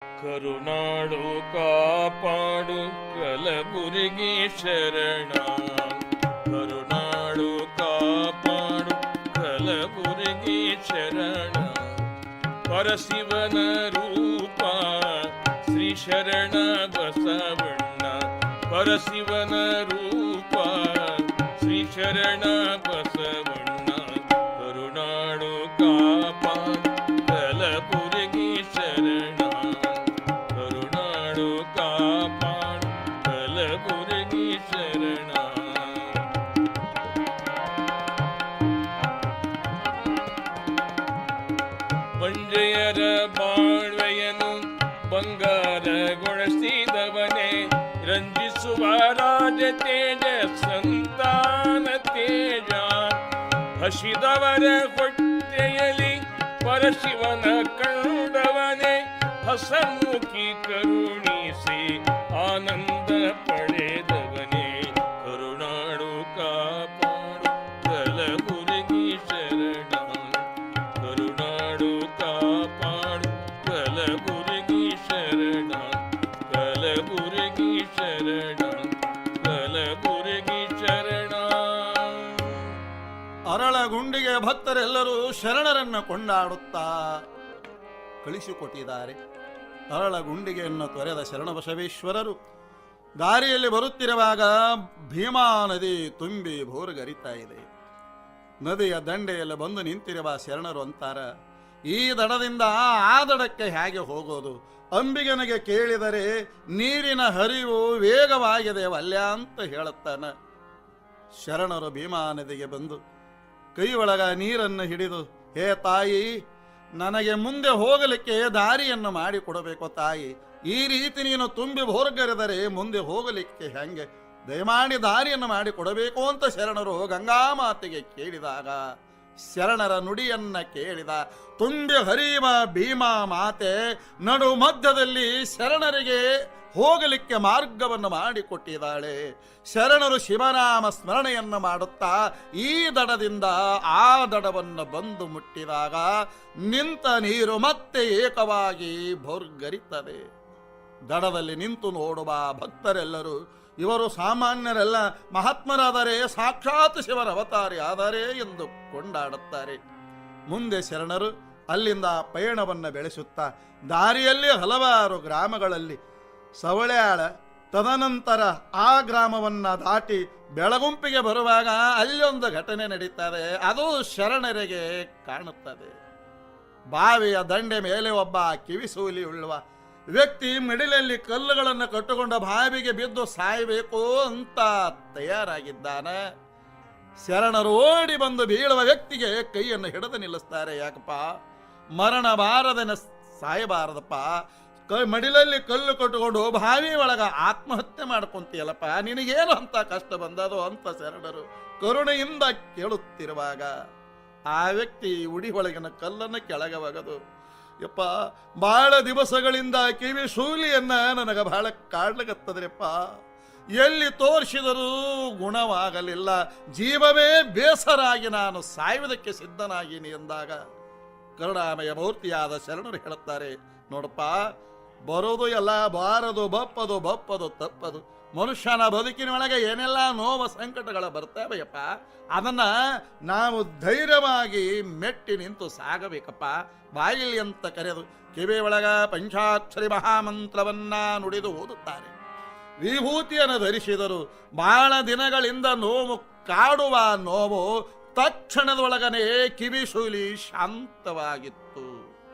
ಕರುನಾಡು ಕಾಪಾಡು ಕಲಬುರಗಿ ಶರಣ, ಕರುನಾಡು ಕಾಪಾಡು ಕಲಬುರಗಿ ಶರಣ. ಪರಶಿವನ ರೂಪ ಶ್ರೀ ಶರಣ ಬಸವಣ್ಣ, ಪರಶಿವನ ರೂಪ ಶ್ರೀ ಶರಣ ಬಸವಣ್ಣ. ಕರುನಾಡು ಕಾಪಾಡು ಕಲಬುರಗಿ ಶರಣ, ಕರುನಾಡು ಕಾಪಾಡು ಕಲಬುರಗಿ ಶರಣ. ಬಂಜೆಯರ ಬಾಳ್ವೆಯನು ಬಂಗಾರಗೊಳಿಸಿದವನೇ, ರಂಜಿಸುವ ರಾಜ ತೇಜ ಸಂತಾನ ತೇಜ. ಹಸಿದವರ ಹೊಟ್ಟೆಯಲ್ಲಿ ಪರಶಿವನ ಕಂಡವನೇ, ಹಸನ್ಮುಖಿ ಕರುಣಿಸಿ ಆನಂದ ಪಡೆದವನೇ. ಕರುನಾಡು ಕಾಪಾಡು ಕಲಬುರಗಿ ಶರಣ, ಕರುನಾಡು ಕಾಪಾಡು ಕಲಬುರಗಿ ಶರಣ, ಕಲಬುರಗಿ ಶರಣ, ಕಲಬುರಗಿ ಶರಣ. ಅರಳಗುಂಡಿಗೆ ಭಕ್ತರೆಲ್ಲರೂ ಶರಣರನ್ನ ಕೊಂಡಾಡುತ್ತಾ ಕಳಿಸಿಕೊಟ್ಟಿದ್ದಾರೆ. ಅರಳಗುಂಡಿಗೆಯನ್ನು ತೊರೆದ ಶರಣಬಸವೇಶ್ವರರು ದಾರಿಯಲ್ಲಿ ಬರುತ್ತಿರುವಾಗ ಭೀಮಾ ನದಿ ತುಂಬಿ ಭೋರ್ಗರಿತಾ ಇದೆ. ನದಿಯ ದಂಡೆಯಲ್ಲಿ ಬಂದು ನಿಂತಿರುವ ಶರಣರು ಅಂತಾರ, ಈ ದಡದಿಂದ ಆ ದಡಕ್ಕೆ ಹೇಗೆ ಹೋಗೋದು? ಅಂಬಿಗನಿಗೆ ಕೇಳಿದರೆ ನೀರಿನ ಹರಿವು ವೇಗವಾಗಿದೆ ವಲ್ಯ ಅಂತ ಹೇಳುತ್ತಾನ. ಶರಣರು ಭೀಮಾ ನದಿಗೆ ಬಂದು ಕೈ ಒಳಗ ನೀರನ್ನು ಹಿಡಿದು, ಹೇ ತಾಯಿ, ನನಗೆ ಮುಂದೆ ಹೋಗಲಿಕ್ಕೆ ದಾರಿಯನ್ನು ಮಾಡಿಕೊಡಬೇಕು ತಾಯಿ. ಈ ರೀತಿ ನೀನು ತುಂಬಿ ಭೋರ್ಗರೆದರೆ ಮುಂದೆ ಹೋಗಲಿಕ್ಕೆ ಹೆಂಗೆ? ದಯಮಾಡಿ ದಾರಿಯನ್ನು ಮಾಡಿಕೊಡಬೇಕು ಅಂತ ಶರಣರು ಗಂಗಾಮಾತೆಗೆ ಕೇಳಿದಾಗ, ಶರಣರ ನುಡಿಯನ್ನ ಕೇಳಿದ ತುಂಬಿ ಹರಿಯುವ ಭೀಮಾ ಮಾತೆ ನಡು ಮಧ್ಯದಲ್ಲಿ ಶರಣರಿಗೆ ಹೋಗಲಿಕ್ಕೆ ಮಾರ್ಗವನ್ನು ಮಾಡಿಕೊಟ್ಟಿದ್ದಾಳೆ. ಶರಣರು ಶಿವನಾಮ ಸ್ಮರಣೆಯನ್ನು ಮಾಡುತ್ತಾ ಈ ದಡದಿಂದ ಆ ದಡವನ್ನು ಬಂದು ಮುಟ್ಟಿದಾಗ ನಿಂತ ನೀರು ಮತ್ತೆ ಏಕವಾಗಿ ಭೋರ್ಗರಿತದೆ. ದಡದಲ್ಲಿ ನಿಂತು ನೋಡುವ ಭಕ್ತರೆಲ್ಲರೂ ಇವರು ಸಾಮಾನ್ಯರೆಲ್ಲ, ಮಹಾತ್ಮರಾದರೆ ಸಾಕ್ಷಾತ್ ಶಿವರ ಅವತಾರಿ ಆದರೆ ಎಂದು ಕೊಂಡಾಡುತ್ತಾರೆ. ಮುಂದೆ ಶರಣರು ಅಲ್ಲಿಂದ ಪಯಣವನ್ನು ಬೆಳೆಸುತ್ತಾ ದಾರಿಯಲ್ಲಿ ಹಲವಾರು ಗ್ರಾಮಗಳಲ್ಲಿ ಸವಳ್ಯಾಳ, ತದನಂತರ ಆ ಗ್ರಾಮವನ್ನು ದಾಟಿ ಬೆಳಗುಂಪಿಗೆ ಬರುವಾಗ ಅಲ್ಲೊಂದು ಘಟನೆ ನಡೀತದೆ. ಅದು ಶರಣರಿಗೆ ಕಾಣುತ್ತದೆ. ಬಾವಿಯ ದಂಡೆ ಮೇಲೆ ಒಬ್ಬ ಕಿವಿಸೂಲಿ ಉಳ್ಳುವ ವ್ಯಕ್ತಿ ಮಿಡಿಲಲ್ಲಿ ಕಲ್ಲುಗಳನ್ನು ಕಟ್ಟುಕೊಂಡ ಬಾವಿಗೆ ಬಿದ್ದು ಸಾಯಬೇಕು ಅಂತ ತಯಾರಾಗಿದ್ದಾನೆ. ಶರಣರು ಓಡಿ ಬಂದು ಬೀಳುವ ವ್ಯಕ್ತಿಗೆ ಕೈಯನ್ನು ಹಿಡಿದು ನಿಲ್ಲಿಸ್ತಾರೆ. ಯಾಕಪ್ಪ, ಮರಣ ಬಾರದನ ಸಾಯಬಾರದಪ್ಪ, ಮಡಿಲಲ್ಲಿ ಕಲ್ಲು ಕಟ್ಟುಕೊಂಡು ಬಾವಿ ಒಳಗ ಆತ್ಮಹತ್ಯೆ ಮಾಡ್ಕೊಂತೀಯಲ್ಲಪ್ಪ, ನಿನಗೇನು ಅಂತ ಕಷ್ಟ ಬಂದದು ಅಂತ ಶರಣರು ಕರುಣೆಯಿಂದ ಕೇಳುತ್ತಿರುವಾಗ ಆ ವ್ಯಕ್ತಿ ಉಡಿ ಒಳಗಿನ ಕಲ್ಲನ್ನು ಕೆಳಗೆ ಒಗೆದು, ಯಪ್ಪ, ಬಹಳ ದಿವಸಗಳಿಂದ ಕಿವಿ ಶೂಲಿಯನ್ನ ನನಗೆ ಬಹಳ ಕಾಡ್ಲಗತ್ತದ್ರಪ್ಪ, ಎಲ್ಲಿ ತೋರಿಸಿದರೂ ಗುಣವಾಗಲಿಲ್ಲ, ಜೀವವೇ ಬೇಸರಾಗಿ ನಾನು ಸಾಯುವುದಕ್ಕೆ ಸಿದ್ಧನಾಗಿನಿ ಎಂದಾಗ ಕರುಣಾಮಯ ಮೂರ್ತಿಯಾದ ಶರಣರು ಹೇಳುತ್ತಾರೆ, ನೋಡಪ್ಪ, ಬರೋದು ಎಲ್ಲ ಬಾರದು, ಬಪ್ಪದು ಬಪ್ಪದು ತಪ್ಪದು. ಮನುಷ್ಯನ ಬದುಕಿನೊಳಗೆ ಏನೆಲ್ಲ ನೋವು ಸಂಕಟಗಳ ಬರ್ತವೆಯಪ್ಪ, ಅದನ್ನ ನಾವು ಧೈರ್ಯವಾಗಿ ಮೆಟ್ಟಿ ನಿಂತು ಸಾಗಬೇಕಪ್ಪ. ಬಾಯಿಲಿ ಅಂತ ಕರೆದು ಕಿವಿ ಒಳಗ ಪಂಚಾಕ್ಷರಿ ಮಹಾಮಂತ್ರವನ್ನ ನುಡಿದು ಓದುತ್ತಾರೆ. ವಿಭೂತಿಯನ್ನು ಧರಿಸಿದರು. ಬಹಳ ದಿನಗಳಿಂದ ನೋವು ಕಾಡುವ ನೋವು ತಕ್ಷಣದೊಳಗನೆ ಕಿವಿಶೂಲಿ ಶಾಂತವಾಗಿತ್ತು.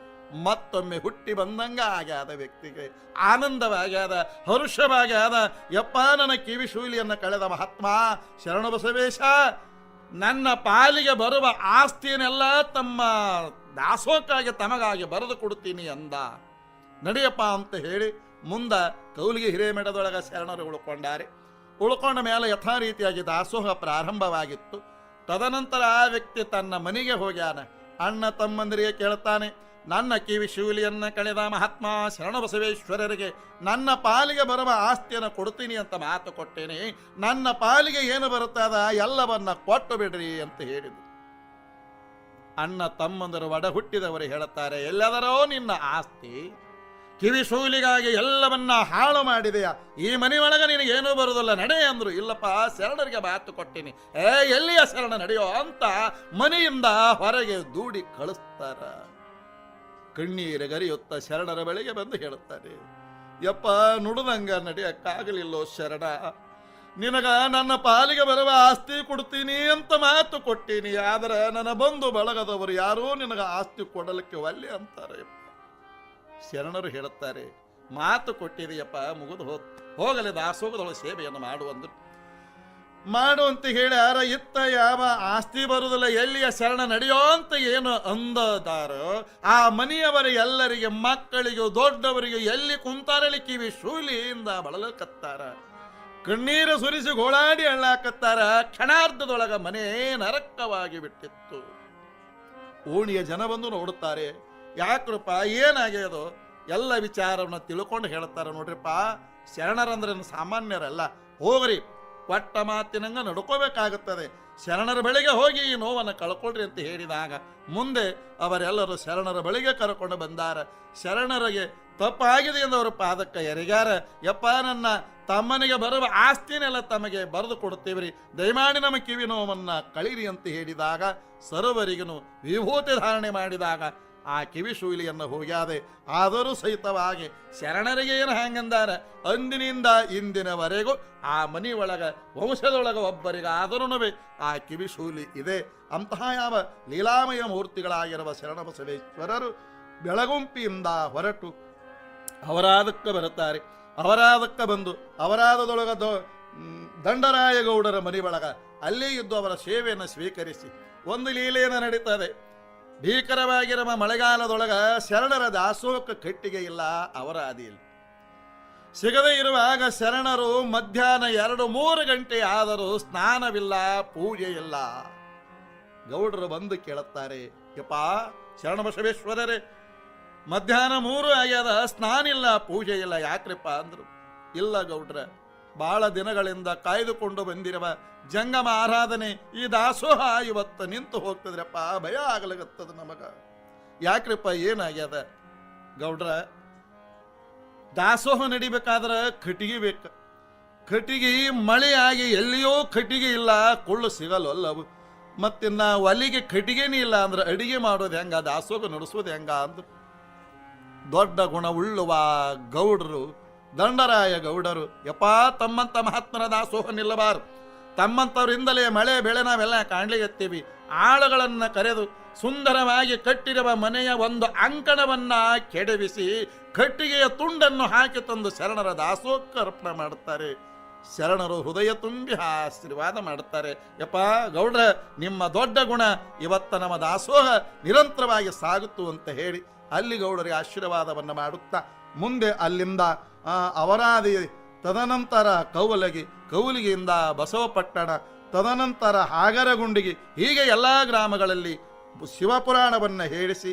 ಮತ್ತೊಮ್ಮೆ ಹುಟ್ಟಿ ಬಂದಂಗ ಆಗ್ಯಾದ ವ್ಯಕ್ತಿಗೆ ಆನಂದವಾಗ್ಯಾದ, ಹರುಷವಾಗ್ಯಾದ. ಯಪ್ಪ, ನನ್ನ ಕಿವಿಶೂಲಿಯನ್ನು ಕಳೆದ ಮಹಾತ್ಮ ಶರಣ ಬಸವೇಶ ನನ್ನ ಪಾಲಿಗೆ ಬರುವ ಆಸ್ತಿಯನ್ನೆಲ್ಲ ತಮ್ಮ ದಾಸೋಕ್ಕಾಗಿ ತಮಗಾಗಿ ಬರೆದು ಕೊಡ್ತೀನಿ ಅಂದ. ನಡೆಯಪ್ಪ ಅಂತ ಹೇಳಿ ಮುಂದ ಕೌಲಿಗೆ ಹಿರೇಮೆಡದೊಳಗ ಶರಣರು ಉಳ್ಕೊಂಡಾರೆ. ಉಳ್ಕೊಂಡ ಮೇಲೆ ಯಥಾ ರೀತಿಯಾಗಿ ದಾಸೋಹ ಪ್ರಾರಂಭವಾಗಿತ್ತು. ತದನಂತರ ಆ ವ್ಯಕ್ತಿ ತನ್ನ ಮನೆಗೆ ಹೋಗ್ಯಾನ. ಅಣ್ಣ ತಮ್ಮಂದಿರಿಗೆ ಕೇಳ್ತಾನೆ, ನನ್ನ ಕಿವಿ ಶಿವಲಿಯನ್ನು ಕಳೆದ ಮಹಾತ್ಮ ಶರಣ ಬಸವೇಶ್ವರರಿಗೆ ನನ್ನ ಪಾಲಿಗೆ ಬರುವ ಆಸ್ತಿಯನ್ನು ಕೊಡ್ತೀನಿ ಅಂತ ಮಾತು ಕೊಟ್ಟೇನೆ, ನನ್ನ ಪಾಲಿಗೆ ಏನು ಬರುತ್ತದ ಎಲ್ಲವನ್ನ ಕೊಟ್ಟು ಬಿಡ್ರಿ ಅಂತ ಹೇಳಿದ್ರು. ಅಣ್ಣ ತಮ್ಮಂದರು ಒಡ ಹುಟ್ಟಿದವರು ಹೇಳುತ್ತಾರೆ, ಎಲ್ಲದರೋ ನಿನ್ನ ಆಸ್ತಿ, ಕಿವಿಶೂಲಿಗಾಗಿ ಎಲ್ಲವನ್ನ ಹಾಳು ಮಾಡಿದೆಯಾ? ಈ ಮನೆಯೊಳಗೆ ನಿನಗೇನೂ ಬರುವುದಿಲ್ಲ, ನಡೆ ಅಂದ್ರು. ಇಲ್ಲಪ್ಪ, ಶರಣರಿಗೆ ಮಾತು ಕೊಟ್ಟಿನಿ. ಎಲ್ಲಿಯ ಶರಣ ನಡೆಯೋ ಅಂತ ಮನೆಯಿಂದ ಹೊರಗೆ ದೂಡಿ ಕಳಿಸ್ತಾರ. ಕಣ್ಣೀರಗರಿಯುತ್ತ ಶರಣರ ಬಳಿಗೆ ಬಂದು ಹೇಳುತ್ತಾರೆ, ಯಪ್ಪ, ನುಡಿದಂಗ ನಡೆಯಕ್ಕಾಗಲಿಲ್ಲೋ ಶರಣ, ನಿನಗ ನನ್ನ ಪಾಲಿಗೆ ಬರುವ ಆಸ್ತಿ ಕೊಡ್ತೀನಿ ಅಂತ ಮಾತು ಕೊಟ್ಟೀನಿ. ಆದ್ರೆ ನನ್ನ ಬಂಧು ಬಳಗದವರು ಯಾರೂ ನಿನಗ ಆಸ್ತಿ ಕೊಡಲಿಕ್ಕೆ ಒಲ್ಲೆ ಅಂತಾರೆ. ಶರಣರು ಹೇಳುತ್ತಾರೆ, ಮಾತು ಕೊಟ್ಟಿದೆಯಪ್ಪ, ಮುಗಿದು ಹೋಗಲಿ, ದಾಸೋಗದೊಳಗೆ ಸೇವೆಯನ್ನು ಮಾಡುವಂದ್ರು. ಮಾಡುವಂತ ಹೇಳಿ ಯಾರ ಇತ್ತ ಯಾವ ಆಸ್ತಿ ಬರುವುದಿಲ್ಲ, ಎಲ್ಲಿಯ ಶರಣ ನಡೆಯೋ ಅಂತ ಏನು ಅಂದದಾರೋ ಆ ಮನೆಯವರ ಎಲ್ಲರಿಗೆ, ಮಕ್ಕಳಿಗೂ ದೊಡ್ಡವರಿಗೆ ಎಲ್ಲಿ ಕುಂತಾರಲಿ ಕಿವಿ ಶೂಲಿಯಿಂದ ಬಳಲಕತ್ತಾರ, ಕಣ್ಣೀರು ಸುರಿಸಿ ಗೋಳಾಡಿ ಅಳ್ಳಾಕತ್ತಾರ. ಕ್ಷಣಾರ್ಧದೊಳಗ ಮನೆ ನರಕವಾಗಿ ಬಿಟ್ಟಿತ್ತು. ಓಣಿಯ ಜನ ಬಂದು ನೋಡುತ್ತಾರೆ, ಯಾಕ್ರಪ್ಪ ಏನಾಗ್ಯದೋ ಎಲ್ಲ ವಿಚಾರವನ್ನು ತಿಳ್ಕೊಂಡು ಹೇಳ್ತಾರೆ. ನೋಡ್ರಿಪ್ಪ, ಶರಣರಂದ್ರೆ ಸಾಮಾನ್ಯರಲ್ಲ, ಹೋಗ್ರಿ, ಕೊಟ್ಟ ಮಾತಿನಂಗ ನಡ್ಕೋಬೇಕಾಗುತ್ತದೆ. ಶರಣರ ಬಳಿಗೆ ಹೋಗಿ ಈ ನೋವನ್ನು ಕಳ್ಕೊಳ್ರಿ ಅಂತ ಹೇಳಿದಾಗ ಮುಂದೆ ಅವರೆಲ್ಲರೂ ಶರಣರ ಬಳಿಗೆ ಕರ್ಕೊಂಡು ಬಂದಾರ. ಶರಣರಿಗೆ ತಪ್ಪಾಗಿದೆ ಎಂದು ಅವರ ಪಾದಕ್ಕೆ ಎರಿಗಾರ. ಯಪ್ಪ, ನನ್ನ ತಮ್ಮನಿಗೆ ಬರುವ ಆಸ್ತಿನೆಲ್ಲ ತಮಗೆ ಬರೆದು ಕೊಡ್ತೀವ್ರಿ, ದಯಮಾಡಿ ನಮ್ಮ ಕಿವಿ ನೋವನ್ನ ಕಳೀರಿ ಅಂತ ಹೇಳಿದಾಗ ಸರ್ವರಿಗೂ ವಿಭೂತಿ ಧಾರಣೆ ಮಾಡಿದಾಗ ಆ ಕಿವಿಶೂಲಿಯನ್ನು ಹೋಗ್ಯಾದೆ. ಆದರೂ ಸಹಿತವಾಗಿ ಶರಣರಿಗೆ ಏನು ಹ್ಯಾಂಗಂದಾರ, ಅಂದಿನಿಂದ ಇಂದಿನವರೆಗೂ ಆ ಮನೆಯೊಳಗ ವಂಶದೊಳಗ ಒಬ್ಬರಿಗಾದರೂ ಆ ಕಿವಿಶೂಲಿ ಇದೆ. ಅಂತಹ ಯಾವ ಲೀಲಾಮಯ ಮೂರ್ತಿಗಳಾಗಿರುವ ಶರಣ ಬಸವೇಶ್ವರರು ಬೆಳಗುಂಪಿಯಿಂದ ಹೊರಟು ಅವರಾದಕ್ಕೆ ಬರುತ್ತಾರೆ. ಅವರಾದಕ್ಕೆ ಬಂದು ಅವರಾದದೊಳಗ ದಂಡರಾಯಗೌಡರ ಮನೆಯೊಳಗ ಅಲ್ಲೇ ಇದ್ದು ಅವರ ಸೇವೆಯನ್ನು ಸ್ವೀಕರಿಸಿ ಒಂದು ಲೀಲೆಯನ್ನು ನಡೀತದೆ. ಭೀಕರವಾಗಿರುವ ಮಳೆಗಾಲದೊಳಗ ಶರಣರ ದಾಸೋಹಕ್ಕೆ ಕಟ್ಟಿಗೆ ಇಲ್ಲ, ಅವರ ಆದಿಯಲ್ಲಿ ಸಿಗದೇ ಇರುವಾಗ ಶರಣರು ಮಧ್ಯಾಹ್ನ 2-3 ಗಂಟೆ ಆದರೂ ಸ್ನಾನವಿಲ್ಲ, ಪೂಜೆ ಇಲ್ಲ. ಗೌಡರು ಬಂದು ಕೇಳುತ್ತಾರೆ, ಯಪ್ಪ ಶರಣ ಬಸವೇಶ್ವರರೇ, ಮಧ್ಯಾಹ್ನ 3 ಆಗ್ಯದ, ಸ್ನಾನ ಇಲ್ಲ, ಪೂಜೆ ಇಲ್ಲ, ಯಾಕ್ರಿಪ್ಪ ಅಂದ್ರು. ಇಲ್ಲ ಗೌಡ್ರ, ಬಹಳ ದಿನಗಳಿಂದ ಕಾಯ್ದುಕೊಂಡು ಬಂದಿರುವ ಜಂಗಮ ಆರಾಧನೆ ಈ ದಾಸೋಹ ಇವತ್ತು ನಿಂತು ಹೋಗ್ತದ್ರಪ್ಪ, ಭಯ ಆಗಲಾಗತ್ತದ ನಮಗ. ಯಾಕ್ರಿಪ್ಪ ಏನಾಗ್ಯದ? ಗೌಡ್ರ, ದಾಸೋಹ ನಡಿಬೇಕಾದ್ರೆ ಕಟ್ಟಿಗೆ ಬೇಕು. ಕಟ್ಟಿಗೆ ಮಳೆಯಾಗಿ ಎಲ್ಲಿಯೋ ಕಟ್ಟಿಗೆ ಇಲ್ಲ, ಕೊಳ್ಳು ಸಿಗಲ್ಲವು. ಮತ್ತಿನ್ನ ಒಲಿಗೆ ಕಟ್ಟಿಗೆನೇ ಇಲ್ಲ ಅಂದ್ರೆ ಅಡಿಗೆ ಮಾಡೋದು ಹೆಂಗ, ದಾಸೋಹ ನಡೆಸೋದು ಹೆಂಗ ಅಂದ್ರು. ದೊಡ್ಡ ಗುಣವುಳ್ಳುವ ಗೌಡರು, ದಂಡರಾಯ ಗೌಡರು, ಯಪ್ಪ, ತಮ್ಮಂತ ಮಹಾತ್ಮನ ದಾಸೋಹ ನಿಲ್ಲಬಾರದು, ತಮ್ಮಂಥವರಿಂದಲೇ ಮಳೆ ಬೆಳೆ ನಾವೆಲ್ಲ ಕಾಣ್ಲಿಗತ್ತೀವಿ. ಆಳುಗಳನ್ನು ಕರೆದು ಸುಂದರವಾಗಿ ಕಟ್ಟಿರುವ ಮನೆಯ ಒಂದು ಅಂಕಣವನ್ನ ಕೆಡವಿಸಿ ಕಟ್ಟಿಗೆಯ ತುಂಡನ್ನು ಹಾಕಿ ತಂದು ಶರಣರ ದಾಸೋಹಕ್ಕೆ ಅರ್ಪಣೆ ಮಾಡುತ್ತಾರೆ. ಶರಣರು ಹೃದಯ ತುಂಬಿ ಆಶೀರ್ವಾದ ಮಾಡುತ್ತಾರೆ. ಯಪ್ಪ ಗೌಡ್ರ, ನಿಮ್ಮ ದೊಡ್ಡ ಗುಣ ಇವತ್ತ ನಮ್ಮ ದಾಸೋಹ ನಿರಂತರವಾಗಿ ಸಾಗುತ್ತು ಅಂತ ಹೇಳಿ ಅಲ್ಲಿ ಗೌಡರಿಗೆ ಆಶೀರ್ವಾದವನ್ನು ಮಾಡುತ್ತಾ ಮುಂದೆ ಅಲ್ಲಿಂದ ಅವರಾದಿ, ತದನಂತರ ಕೌಲಿಗೆಯಿಂದ ಬಸವಪಟ್ಟಣ, ತದನಂತರ ಹಾಗರಗುಂಡಿಗೆ, ಹೀಗೆ ಎಲ್ಲ ಗ್ರಾಮಗಳಲ್ಲಿ ಶಿವಪುರಾಣವನ್ನು ಹೇಳಿಸಿ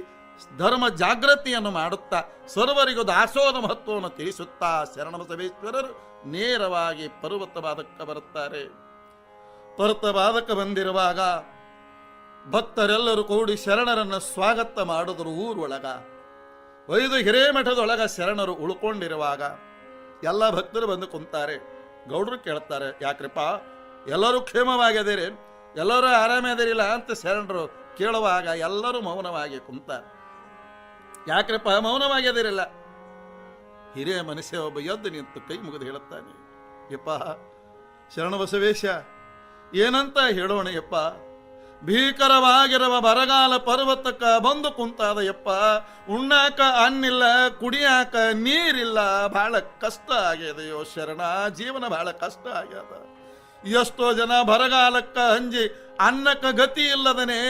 ಧರ್ಮ ಜಾಗೃತಿಯನ್ನು ಮಾಡುತ್ತಾ ಸರ್ವರಿಗೂ ದಾಸೋಹದ ಮಹತ್ವವನ್ನು ತಿಳಿಸುತ್ತಾ ಶರಣ ಬಸವೇಶ್ವರರು ನೇರವಾಗಿ ಪರ್ವತವಾದಕ್ಕೆ ಬರುತ್ತಾರೆ. ಪರ್ವತವಾದಕ್ಕೆ ಬಂದಿರುವಾಗ ಭಕ್ತರೆಲ್ಲರೂ ಕೂಡಿ ಶರಣರನ್ನು ಸ್ವಾಗತ ಮಾಡಿದ್ರು. ಊರೊಳಗ ಒಯ್ದು ಹಿರೇಮಠದೊಳಗ ಶರಣರು ಉಳ್ಕೊಂಡಿರುವಾಗ ಎಲ್ಲ ಭಕ್ತರು ಬಂದು ಕುಂತಾರೆ. ಗೌಡರು ಕೇಳ್ತಾರೆ, ಯಾಕ್ರಿಪ್ಪ ಎಲ್ಲರೂ ಕ್ಷೇಮವಾಗಿದ್ದೀರಿ, ಎಲ್ಲರೂ ಆರಾಮದಿರಿಲ್ಲ ಅಂತ ಶರಣರು ಕೇಳುವಾಗ ಎಲ್ಲರೂ ಮೌನವಾಗಿ ಕುಂತಾರೆ. ಯಾಕ್ರಿಪ್ಪ ಮೌನವಾಗಿದಿರಿಲ್ಲ? ಹಿರಿಯ ಮನುಷ್ಯ ಒಬ್ಬ ಎದ್ದು ನಿಂತು ಕೈ ಮುಗಿದು ಹೇಳುತ್ತಾನೆ, ಯಪ್ಪ ಶರಣ ಬಸವೇಶ, ಏನಂತ ಹೇಳೋಣ ಯಪ್ಪ, ಭೀಕರವಾಗಿರುವ ಬರಗಾಲ ಪರ್ವತಕ್ಕ ಬಂದು ಕುಂತಾದ ಯಪ್ಪ, ಉಣ್ಣಾಕ ಅನ್ನಿಲ್ಲ, ಕುಡಿಯಾಕ ನೀರಿಲ್ಲ, ಬಹಳ ಕಷ್ಟ ಆಗ್ಯದೆಯೋ ಶರಣ, ಜೀವನ ಬಹಳ ಕಷ್ಟ ಆಗ್ಯದ. ಎಷ್ಟೋ ಜನ ಬರಗಾಲಕ್ಕ ಅಂಜಿ ಅನ್ನಕ್ಕ ಗತಿ ಇಲ್ಲದನೆ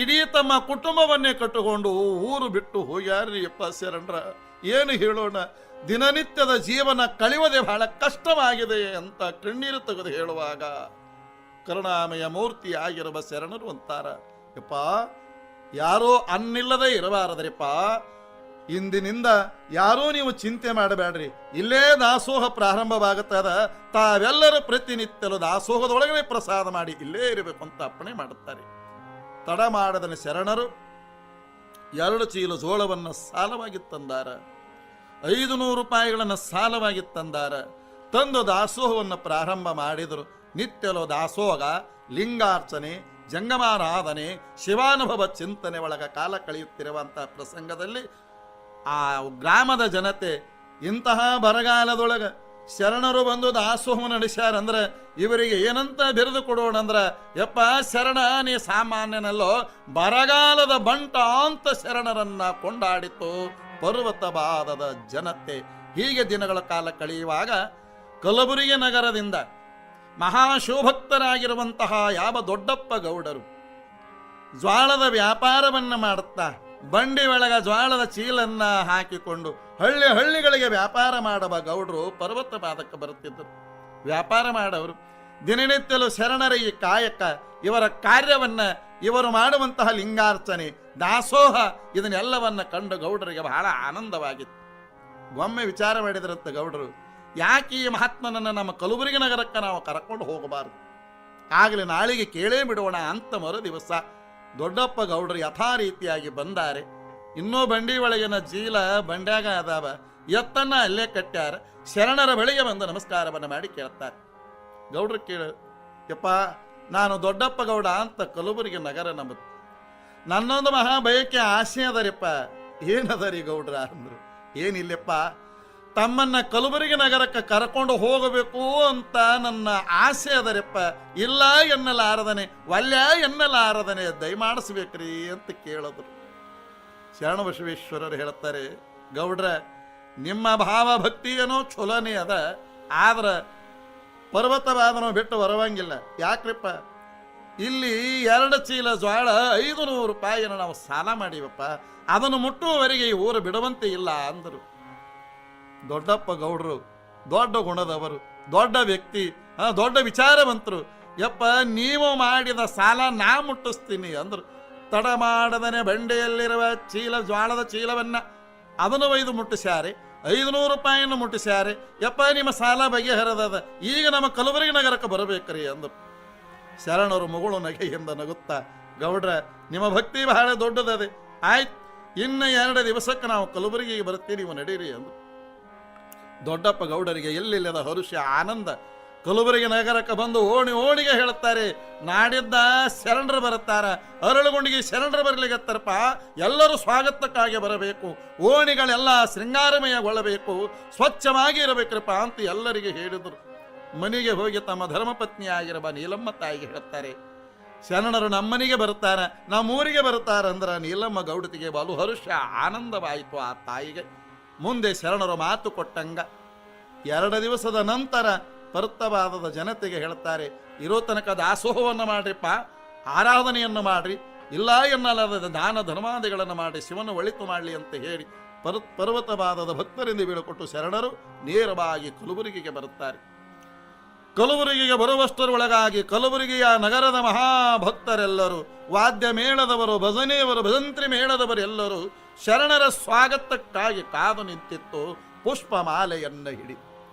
ಇಡೀ ತಮ್ಮ ಕುಟುಂಬವನ್ನೇ ಕಟ್ಟಿಕೊಂಡು ಊರು ಬಿಟ್ಟು ಹೋಗ್ಯಾರ್ರಿ ಯಪ್ಪ ಶರಣರ. ಏನು ಹೇಳೋಣ, ದಿನನಿತ್ಯದ ಜೀವನ ಕಳೆಯುವುದೇ ಬಹಳ ಕಷ್ಟವಾಗಿದೆ ಅಂತ ಕಣ್ಣೀರು ತೆಗೆದು ಹೇಳುವಾಗ ಕರುಣಾಮಯ ಮೂರ್ತಿ ಆಗಿರುವ ಶರಣರು ಅಂತಾರ, ಯಪ್ಪ ಯಾರೋ ಅನ್ನಿಲ್ಲದೆ ಇರಬಾರದ್ರಿಪ್ಪ, ಇಂದಿನಿಂದ ಯಾರೂ ನೀವು ಚಿಂತೆ ಮಾಡಬೇಡ್ರಿ, ಇಲ್ಲೇ ದಾಸೋಹ ಪ್ರಾರಂಭವಾಗುತ್ತದ, ತಾವೆಲ್ಲರೂ ಪ್ರತಿನಿತ್ಯಲು ದಾಸೋಹದೊಳಗಡೆ ಪ್ರಸಾದ ಮಾಡಿ ಇಲ್ಲೇ ಇರಬೇಕು ಅಂತ ಅಪ್ಪಣೆ ಮಾಡುತ್ತಾರೆ. ತಡ ಮಾಡದನೆ ಶರಣರು 2 ಚೀಲ ಜೋಳವನ್ನು ಸಾಲವಾಗಿ ತಂದಾರ. 500 ರೂಪಾಯಿಗಳನ್ನು ಸಾಲವಾಗಿ ತಂದಾರ. ತಂದು ದಾಸೋಹವನ್ನು ಪ್ರಾರಂಭ ಮಾಡಿದರು. ನಿತ್ಯಲೋ ದಾಸೋಹ, ಲಿಂಗಾರ್ಚನೆ, ಜಂಗಮಾರಾಧನೆ, ಶಿವಾನುಭವ ಚಿಂತನೆ ಒಳಗ ಕಾಲ ಕಳೆಯುತ್ತಿರುವಂಥ ಪ್ರಸಂಗದಲ್ಲಿ ಆ ಗ್ರಾಮದ ಜನತೆ ಇಂತಹ ಬರಗಾಲದೊಳಗೆ ಶರಣರು ಬಂದು ದಾಸೋಹ ನಡೆಸ್ಯಾರಂದ್ರೆ ಇವರಿಗೆ ಏನಂತ ಬಿರುದು ಕೊಡೋಣ ಅಂದ್ರೆ, ಯಪ್ಪ ಶರಣ ನೀ ಸಾಮಾನ್ಯನಲ್ಲೋ, ಬರಗಾಲದ ಬಂಟ ಅಂತ ಶರಣರನ್ನ ಕೊಂಡಾಡಿತು ಪರ್ವತವಾದದ ಜನತೆ. ಹೀಗೆ ದಿನಗಳ ಕಾಲ ಕಳೆಯುವಾಗ ಕಲಬುರಗಿ ನಗರದಿಂದ ಮಹಾಶೋಭಕ್ತರಾಗಿರುವಂತಹ ಯಾವ ದೊಡ್ಡಪ್ಪ ಗೌಡರು ಜ್ವಾಳದ ವ್ಯಾಪಾರವನ್ನು ಮಾಡುತ್ತಾ ಬಂಡಿ ಒಳಗ ಜ್ವಾಳದ ಚೀಲನ್ನ ಹಾಕಿಕೊಂಡು ಹಳ್ಳಿಗಳಿಗೆ ವ್ಯಾಪಾರ ಮಾಡುವ ಗೌಡರು ಪರ್ವತ ಪಾದಕ್ಕೆ ಬರುತ್ತಿದ್ದರು. ವ್ಯಾಪಾರ ಮಾಡವರು ದಿನನಿತ್ಯಲು ಶರಣರ ಈ ಕಾಯಕ, ಇವರ ಕಾರ್ಯವನ್ನ, ಇವರು ಮಾಡುವಂತಹ ಲಿಂಗಾರ್ಚನೆ, ದಾಸೋಹ, ಇದನ್ನೆಲ್ಲವನ್ನ ಕಂಡು ಗೌಡರಿಗೆ ಬಹಳ ಆನಂದವಾಗಿತ್ತು. ಒಮ್ಮೆ ವಿಚಾರ ಮಾಡಿದ್ರಂತ ಗೌಡರು, ಯಾಕೆ ಈ ಮಹಾತ್ಮನನ್ನು ನಮ್ಮ ಕಲಬುರಗಿ ನಗರಕ್ಕೆ ನಾವು ಕರ್ಕೊಂಡು ಹೋಗಬಾರದು, ಆಗಲೇ ನಾಳೆಗೆ ಕೇಳೇ ಬಿಡೋಣ ಅಂತ ಮರು ದಿವಸ ದೊಡ್ಡಪ್ಪ ಗೌಡರು ಯಥಾ ರೀತಿಯಾಗಿ ಬಂದಾರೆ. ಇನ್ನೂ ಬಂಡಿ ಒಳಗಿನ ಚೀಲ ಬಂಡ್ಯಾಗ ಅದಾವ, ಎತ್ತನ್ನ ಅಲ್ಲೇ ಕಟ್ಟ್ಯಾರ. ಶರಣರ ಬಳಿಗೆ ಬಂದು ನಮಸ್ಕಾರವನ್ನು ಮಾಡಿ ಕೇಳ್ತಾರೆ. ಗೌಡ್ರು ಕೇಳ, ಯಪ್ಪ ನಾನು ದೊಡ್ಡಪ್ಪ ಗೌಡ ಅಂತ ಕಲಬುರಗಿ ನಗರ ನಮ್ಮದು, ನನ್ನೊಂದು ಮಹಾ ಬಯಕೆ ಆಸೆ ಅದರಿಪ್ಪ. ಏನದರಿ ಗೌಡ್ರ ಅಂದ್ರು. ಏನಿಲ್ಲಪ್ಪ, ತಮ್ಮನ್ನ ಕಲಬುರಗಿ ನಗರಕ್ಕೆ ಕರ್ಕೊಂಡು ಹೋಗಬೇಕು ಅಂತ ನನ್ನ ಆಸೆ ಅದರಿಪ್ಪ. ಇಲ್ಲ ಎನ್ನಲಾರದನೆ, ವಲ್ಯ ಎನ್ನಲಾರದನೆ, ದಯಮಾಡಿಸ್ಬೇಕ್ರಿ ಅಂತ ಕೇಳಿದ್ರು. ಶರಣ ಬಸವೇಶ್ವರರು ಹೇಳ್ತಾರೆ, ಗೌಡ್ರ ನಿಮ್ಮ ಭಾವ ಭಕ್ತಿ ಏನೋ ಚೊಲೋನೇ ಅದ, ಆದ್ರೆ ಪರ್ವತವಾದನೋ ಬಿಟ್ಟು ಬರುವಂಗಿಲ್ಲ. ಯಾಕ್ರಿಪ್ಪ, ಇಲ್ಲಿ 2 ಚೀಲ ಜ್ವಾಳ 500 ರೂಪಾಯಿಯನ್ನು ನಾವು ಸಾಲ ಮಾಡೀವಪ್ಪ, ಅದನ್ನು ಮುಟ್ಟುವವರೆಗೆ ಈ ಊರು ಬಿಡುವಂತೆ ಇಲ್ಲ ಅಂದರು. ದೊಡ್ಡಪ್ಪ ಗೌಡರು ದೊಡ್ಡ ಗುಣದವರು, ದೊಡ್ಡ ವ್ಯಕ್ತಿ, ದೊಡ್ಡ ವಿಚಾರವಂತರು. ಯಪ್ಪ ನೀವು ಮಾಡಿದ ಸಾಲ ನಾ ಮುಟ್ಟಿಸ್ತೀನಿ ಅಂದರು. ತಡ ಮಾಡದನೆ ಬಂಡೆಯಲ್ಲಿರುವ ಜ್ವಾಳದ ಚೀಲವನ್ನ ಅದನ್ನು ಒಯ್ದು ಮುಟ್ಟಿಸ್ಯಾರೆ, 500 ರೂಪಾಯಿಯನ್ನು ಮುಟ್ಟಿಸ್ಯಾರೆ. ಯಪ್ಪ ನಿಮ್ಮ ಸಾಲ ಬಗೆಹರದದ, ಈಗ ನಮ್ಮ ಕಲಬುರಗಿ ನಗರಕ್ಕೆ ಬರಬೇಕ್ರಿ ಅಂದರು. ಶರಣರು ಮುಗುಳು ನಗೆಯಿಂದ ನಗುತ್ತಾ, ಗೌಡ್ರ ನಿಮ್ಮ ಭಕ್ತಿ ಬಹಳ ದೊಡ್ಡದದೆ, ಆಯ್ತು ಇನ್ನು 2 ದಿವಸಕ್ಕೆ ನಾವು ಕಲಬುರಗಿಗೆ ಬರ್ತೀವಿ, ನೀವು ನಡೀರಿ ಅಂದರು. ದೊಡ್ಡಪ್ಪ ಗೌಡರಿಗೆ ಎಲ್ಲಿಲ್ಲದ ಹರುಷ, ಆನಂದ. ಕಲಬುರಗಿ ನಗರಕ್ಕೆ ಬಂದು ಓಣಿಗೆ ಹೇಳುತ್ತಾರೆ, ನಾಡಿದ್ದ ಶರಣರು ಬರುತ್ತಾರ, ಅರಳುಗುಂಡಿಗೆ ಶರಣರು ಬರಲಿಗತ್ತಾರಪ್ಪ, ಎಲ್ಲರೂ ಸ್ವಾಗತಕ್ಕಾಗಿ ಬರಬೇಕು, ಓಣಿಗಳೆಲ್ಲ ಶೃಂಗಾರಮಯಗೊಳ್ಳಬೇಕು, ಸ್ವಚ್ಛವಾಗಿ ಇರಬೇಕ್ರಪ್ಪ ಅಂತ ಎಲ್ಲರಿಗೆ ಹೇಳಿದರು. ಮನೆಗೆ ಹೋಗಿ ತಮ್ಮ ಧರ್ಮಪತ್ನಿಯಾಗಿರುವ ನೀಲಮ್ಮ ತಾಯಿಗೆ ಹೇಳುತ್ತಾರೆ, ಶರಣರು ನಮ್ಮನಿಗೆ ಬರುತ್ತಾರ, ನಮ್ಮೂರಿಗೆ ಬರುತ್ತಾರ ಅಂದ್ರೆ ನೀಲಮ್ಮ ಗೌಡತಿಗೆ ಬಲು ಹರುಷ, ಆನಂದವಾಯಿತು ಆ ತಾಯಿಗೆ. ಮುಂದೆ ಶರಣರು ಮಾತು ಕೊಟ್ಟಂಗ 2 ದಿವಸದ ನಂತರ ಪರ್ತವಾದದ ಜನತೆಗೆ ಹೇಳ್ತಾರೆ, ಇರೋ ತನಕ ದಾಸೋಹವನ್ನು ಮಾಡ್ರಿಪ್ಪ, ಆರಾಧನೆಯನ್ನು ಮಾಡ್ರಿ, ಇಲ್ಲ ಎನ್ನಲಾದ ದಾನ ಧರ್ಮಾದಿಗಳನ್ನು ಮಾಡಿ ಶಿವನ ಒಳಿತು ಮಾಡಲಿ ಅಂತ ಹೇಳಿ ಪರ್ವತವಾದದ ಭಕ್ತರಿಂದ ಬೀಳುಕೊಟ್ಟು ಶರಣರು ನೇರವಾಗಿ ಕಲಬುರಗಿಗೆ ಬರುತ್ತಾರೆ. ಕಲಬುರಗಿಗೆ ಬರುವಷ್ಟರೊಳಗಾಗಿ ಕಲಬುರಗಿಯ ನಗರದ ಮಹಾಭಕ್ತರೆಲ್ಲರೂ, ವಾದ್ಯ ಮೇಳದವರು, ಭಜನೆಯವರು, ಭಜಂತ್ರಿ ಮೇಳದವರು ಎಲ್ಲರೂ ಶರಣರ ಸ್ವಾಗತಕ್ಕಾಗಿ ಕಾದು ನಿಂತಿತ್ತು. ಪುಷ್ಪಮಾಲೆಯನ್ನು ಹಿಡಿ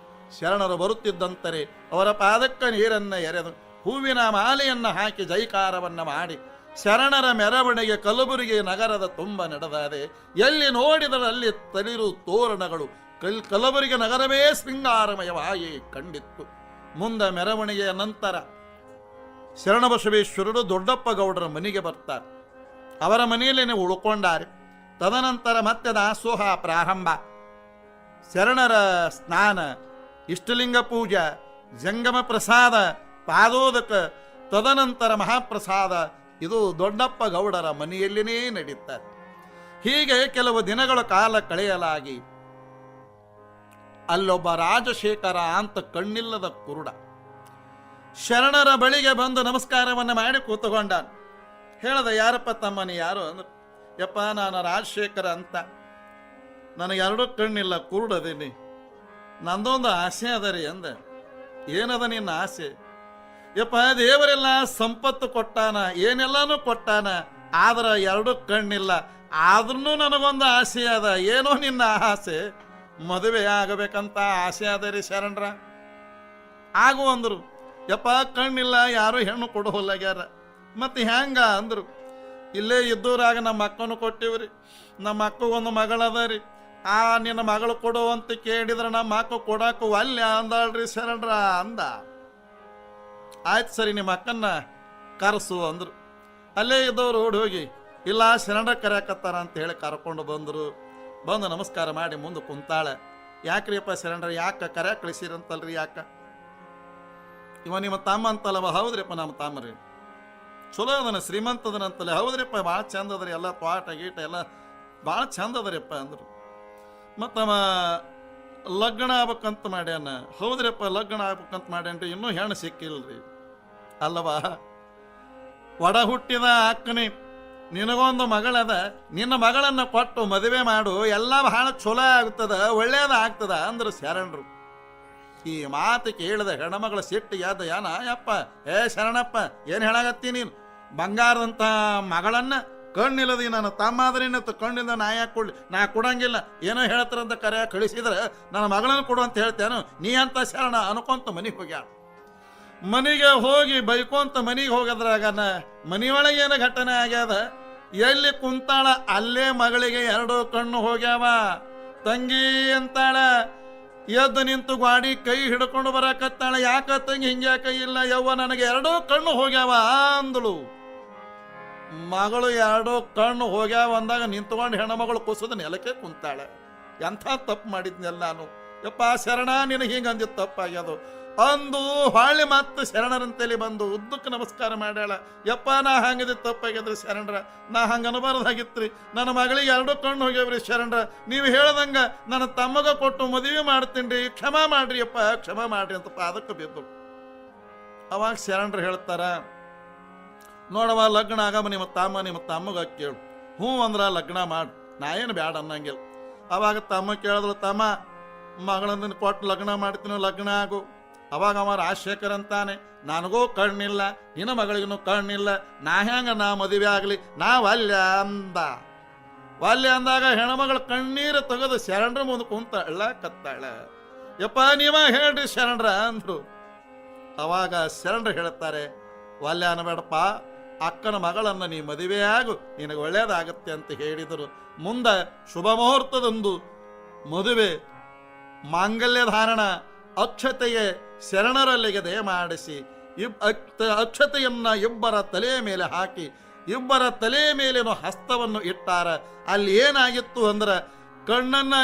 ಶರಣರು ಬರುತ್ತಿದ್ದಂತರೆ ಅವರ ಪಾದಕ್ಕ ನೀರನ್ನು ಎರೆದು ಹೂವಿನ ಮಾಲೆಯನ್ನು ಹಾಕಿ ಜೈಕಾರವನ್ನು ಮಾಡಿ ಶರಣರ ಮೆರವಣಿಗೆ ಕಲಬುರಗಿ ನಗರದ ತುಂಬ ನಡೆದಾದೆ. ಎಲ್ಲಿ ನೋಡಿದರಲ್ಲಿ ತಳಿರು ತೋರಣಗಳು, ಕಲಬುರಗಿ ನಗರವೇ ಶೃಂಗಾರಮಯವಾಗಿ ಕಂಡಿತ್ತು. ಮುಂದೆ ಮೆರವಣಿಗೆಯ ನಂತರ ಶರಣಬಸವೇಶ್ವರರು ದೊಡ್ಡಪ್ಪ ಗೌಡರ ಮನೆಗೆ ಬರ್ತಾರೆ. ಅವರ ಮನೆಯಲ್ಲೇ ಉಳ್ಕೊಂಡಾರೆ. ತದನಂತರ ಮತ್ತೆ ದಾಸೋಹ ಪ್ರಾರಂಭ. ಶರಣರ ಸ್ನಾನ, ಇಷ್ಟಲಿಂಗ ಪೂಜಾ, ಜಂಗಮ ಪ್ರಸಾದ, ಪಾದೋದಕ, ತದನಂತರ ಮಹಾಪ್ರಸಾದ, ಇದು ದೊಡ್ಡಪ್ಪ ಗೌಡರ ಮನೆಯಲ್ಲಿನೇ ನಡೀತಾರೆ. ಹೀಗೆ ಕೆಲವು ದಿನಗಳ ಕಾಲ ಕಳೆಯಲಾಗಿ ಅಲ್ಲೊಬ್ಬ ರಾಜಶೇಖರ ಅಂತ ಕಣ್ಣಿಲ್ಲದ ಕುರುಡ ಶರಣರ ಬಳಿಗೆ ಬಂದು ನಮಸ್ಕಾರವನ್ನು ಮಾಡಿ ಕೂತುಕೊಂಡ. ಹೇಳ್ದ, ಯಾರಪ್ಪ ತಮ್ಮನಿ ಯಾರು ಅಂದ್ರೆ, ಯಪ್ಪ ನಾನು ರಾಜಶೇಖರ ಅಂತ, ನನಗೆ 2 ಕಣ್ಣಿಲ್ಲ, ಕುರುಡದೀನಿ, ನಂದೊಂದು ಆಸೆ ಅದರಿ ಅಂದ. ಏನದ ನಿನ್ನ ಆಸೆ? ಯಪ್ಪ ದೇವರೆಲ್ಲ ಸಂಪತ್ತು ಕೊಟ್ಟಾನ, ಏನೆಲ್ಲಾನು ಕೊಟ್ಟಾನ, ಆದ್ರೆ 2 ಕಣ್ಣಿಲ್ಲ, ಆದ್ರೂ ನನಗೊಂದು ಆಸೆ ಅದ. ಏನೋ ನಿನ್ನ ಆಸೆ? ಮದುವೆ ಆಗಬೇಕಂತ ಆಸೆ ಅದರಿ ಶರಣರ. ಆಗು ಅಂದ್ರು. ಯಪ್ಪ ಕಣ್ಣಿಲ್ಲ, ಯಾರು ಹೆಣ್ಣು ಕೊಡೋಲ್ಲಾಗ್ಯಾರ, ಮತ್ತೆ ಹ್ಯಾಂಗ ಅಂದ್ರು. ಇಲ್ಲೇ ಇದ್ದೂರಾಗ ನಮ್ಮ ಅಕ್ಕನು ಕೊಟ್ಟಿವ್ರಿ, ನಮ್ಮ ಅಕ್ಕಗೊಂದು ಮಗಳದ ರೀ, ನಿನ್ನ ಮಗಳು ಕೊಡು ಅಂತ ಕೇಳಿದ್ರೆ ನಮ್ಮ ಅಕ್ಕ ಕೊಡಾಕು ಅಲ್ಯ ಅಂದಳ್ರಿ ಶರಣರ ಅಂದ. ಆಯ್ತು ಸರಿ, ನಿಮ್ಮ ಅಕ್ಕನ್ನ ಕರೆಸು ಅಂದ್ರು. ಅಲ್ಲೇ ಇದ್ದವ್ರು ಓಡಿ ಹೋಗಿ ಇಲ್ಲ ಶರಣರ ಕರೆಯಕತ್ತಾರ ಅಂತ ಹೇಳಿ ಕರ್ಕೊಂಡು ಬಂದರು. ಬಂದು ನಮಸ್ಕಾರ ಮಾಡಿ ಮುಂದೆ ಕುಂತಾಳೆ. ಯಾಕ್ರಿಯಪ್ಪ ಶರಣರ, ಯಾಕೆ ಕರೆ ಕಳಿಸಿರಂತಲ್ರಿ? ಯಾಕ? ಇವ ನಿಮ್ಮ ತಮ್ಮ ಅಂತಲ್ಲವ? ಹೌದ್ರಿಪ್ಪ ನಮ್ಮ ತಮ್ಮರಿ, ಚಲೋ ಅದನ, ಶ್ರೀಮಂತದನಂತಲ್ಲ. ಹೌದ್ರಿಪ್ಪ, ಭಾಳ ಚಂದ ಅದ್ರಿ, ಎಲ್ಲ ತ್ವಾಟ ಗೀಟ ಎಲ್ಲ ಭಾಳ ಚಂದ ಅದರಿಪ್ಪ ಅಂದರು. ಮತ್ತವ ಲಗ್ನ ಆಗ್ಬೇಕಂತ ಮಾಡ್ಯಾನ. ಹೌದ್ರಿಪ್ಪ, ಲಗ್ನ ಆಗ್ಬೇಕಂತ ಮಾಡ್ಯಾನ್ರಿ, ಇನ್ನೂ ಹೆಣ್ಣು ಸಿಕ್ಕಿಲ್ರಿ. ಅಲ್ಲವಾ, ಒಡ ಹುಟ್ಟಿದ ಅಕ್ಕನಿ ನಿನಗೊಂದು ಮಗಳದ, ನಿನ್ನ ಮಗಳನ್ನು ಕೊಟ್ಟು ಮದುವೆ ಮಾಡು, ಎಲ್ಲ ಬಹಳ ಚಲೋ ಆಗ್ತದ, ಒಳ್ಳೇದ ಆಗ್ತದ ಅಂದ್ರು ಶರಣರು. ಈ ಮಾತು ಕೇಳಿದ ಹೆಣ್ಮಗಳ ಸಿಟ್ಟು ಯಾದ ಯಾನ, ಯಪ್ಪ ಏ ಶರಣಪ್ಪ, ಏನು ಹೇಳಾಗತ್ತಿ ನೀನು? ಬಂಗಾರದಂಥ ಮಗಳನ್ನ ಕಣ್ಣಿಲ್ಲದಿ ನನ್ನ ತಮ್ಮ ಆದ್ರೆ ಕಣ್ಣಿಂದ ನಾ ಯಾಕೆ ಕೊಡ್ಲಿ? ನಾ ಕೊಡಂಗಿಲ್ಲ, ಏನೋ ಹೇಳ್ತಾರಂತ ಕರೆ ಕಳಿಸಿದ್ರೆ ನನ್ನ ಮಗಳನ್ನು ಕೊಡು ಅಂತ ಹೇಳ್ತೇನು? ನೀ ಅಂತ ಶರಣ ಅನ್ಕೊಂತ ಮನೆಗೆ ಹೋಗ್ಯಾಳ. ಮನೆಗೆ ಹೋಗಿ ಬೈಕೊಂತ ಮನೆಗೆ ಹೋಗದ್ರಾಗನ ಮನೆಯೊಳಗೆ ಏನು ಘಟನೆ ಆಗ್ಯಾದ, ಎಲ್ಲಿ ಕುಂತಾಳ ಅಲ್ಲೇ ಮಗಳಿಗೆ 2 ಕಣ್ಣು ಹೋಗ್ಯಾವ. ತಂಗಿ ಅಂತಾಳ, ಎದ್ದು ನಿಂತು ಗಾಡಿ ಕೈ ಹಿಡ್ಕೊಂಡು ಬರಕತ್ತಾಳ. ಯಾಕ ತಂಗಿ ಹಿಂಗ್ಯಾಕ? ಇಲ್ಲ ಯವ್ವ, ನನಗೆ 2 ಕಣ್ಣು ಹೋಗ್ಯಾವ ಅಂದಳು. ಮಗಳು 2 ಕಣ್ಣು ಹೋಗ್ಯಾವ ಅಂದಾಗ ನಿಂತ್ಕೊಂಡು ಹೆಣ್ಣುಮಗಳು ಕುಸದ ನೆಲಕ್ಕೆ ಕುಂತಾಳೆ. ಎಂಥ ತಪ್ಪು ಮಾಡಿದ್ನೆಲ್ಲ ನಾನು. ಯಪ್ಪ ಶರಣ, ನಿನಗೆ ಹಿಂಗೆ ಅಂದಿದ್ದು ತಪ್ಪಾಗ್ಯದು ಅಂದು ಹೊಳ್ಳಿ ಮತ್ತೆ ಶರಣರಂತೇಳಿ ಬಂದು ಉದ್ದಕ್ಕೆ ನಮಸ್ಕಾರ ಮಾಡ್ಯಾಳ. ಯಪ್ಪ, ನಾ ಹಂಗದ ತಪ್ಪಾಗ್ಯದ್ರಿ ಶರಣರ, ನಾ ಹಂಗೆ ಅನ್ಬಾರ್ದಾಗಿತ್ರಿ. ನನ್ನ ಮಗಳಿಗೆ 2 ಕಣ್ಣು ಹೋಗ್ಯಾವ್ರಿ ಶರಣರ, ನೀವು ಹೇಳ್ದಂಗ ನನ್ನ ತಮ್ಮಗ ಕೊಟ್ಟು ಮದುವೆ ಮಾಡ್ತೀನಿ, ಕ್ಷಮಾ ಮಾಡ್ರಿ ಯಪ್ಪ, ಕ್ಷಮಾ ಮಾಡ್ರಿ ಅಂತ ಪಾದಕ್ಕೆ ಬಿದ್ದು. ಅವಾಗ ಶರಣರು ಹೇಳ್ತಾರ, ನೋಡವ ಲಗ್ನ ಆಗಮ ನಿಮ್ಮ ತಮ್ಮಗ ಕೇಳು. ಹ್ಞೂ ಅಂದ್ರ ಲಗ್ನ ಮಾಡು, ನಾ ಏನು ಬ್ಯಾಡ ಅನ್ನಂಗಿಲ್ಲ. ಅವಾಗ ತಮ್ಮ ಕೇಳಿದ್ರು, ತಮ್ಮ ಮಗಳನ್ನ ಕೊಟ್ಟು ಲಗ್ನ ಮಾಡ್ತೀನಿ, ಲಗ್ನ ಆಗು. ಅವಾಗ ಅವ ರಾಜಶೇಖರ್ ಅಂತಾನೆ, ನನಗೂ ಕಣ್ಣಿಲ್ಲ, ನಿನ್ನ ಮಗಳಿಗೂ ಕಣ್ಣಿಲ್ಲ, ನಾ ಹೆಂಗ ನಾ ಮದುವೆ ಆಗಲಿ, ನಾ ವಲ್ಯ ಅಂದ. ವಲ್ಯ ಅಂದಾಗ ಹೆಣ್ಮಗಳು ಕಣ್ಣೀರು ತೆಗೆದು ಶರಣರ ಮುಂದೆ ಕುಂತ ಕತ್ತಾಳ. ಯಪ್ಪ ನೀವ ಹೇಳ್ರಿ ಶರಣರ ಅಂದ್ರು. ಅವಾಗ ಶರಣರು ಹೇಳ್ತಾರೆ, ವಲ್ಯ ಅನ್ಬೇಡಪ್ಪ, ಅಕ್ಕನ ಮಗಳನ್ನು ನೀ ಮದುವೆ ಆಗು, ನಿನಗೆ ಒಳ್ಳೇದಾಗತ್ತೆ ಅಂತ ಹೇಳಿದರು. ಮುಂದೆ ಶುಭ ಮುಹೂರ್ತದಂದು ಮದುವೆ, ಮಾಂಗಲ್ಯ ಧಾರಣ, ಅಕ್ಷತೆಗೆ ಶರಣರಲ್ಲಿಗೆ ದಯಮಾಡಿಸಿ ಅಕ್ಷತೆಯನ್ನ ಇಬ್ಬರ ತಲೆಯ ಮೇಲೆ ಹಾಕಿ ಇಬ್ಬರ ತಲೆಯ ಮೇಲಿನ ಹಸ್ತವನ್ನು ಇಟ್ಟಾರ. ಅಲ್ಲಿ ಏನಾಗಿತ್ತು ಅಂದ್ರೆ, ಕಣ್ಣನ್ನ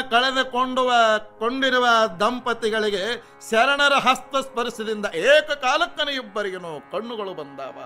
ಕೊಂಡಿರುವ ದಂಪತಿಗಳಿಗೆ ಶರಣರ ಹಸ್ತ ಸ್ಪರ್ಶದಿಂದ ಏಕಕಾಲಕ್ಕನ ಇಬ್ಬರಿಗೂ ಕಣ್ಣುಗಳು ಬಂದಾವ.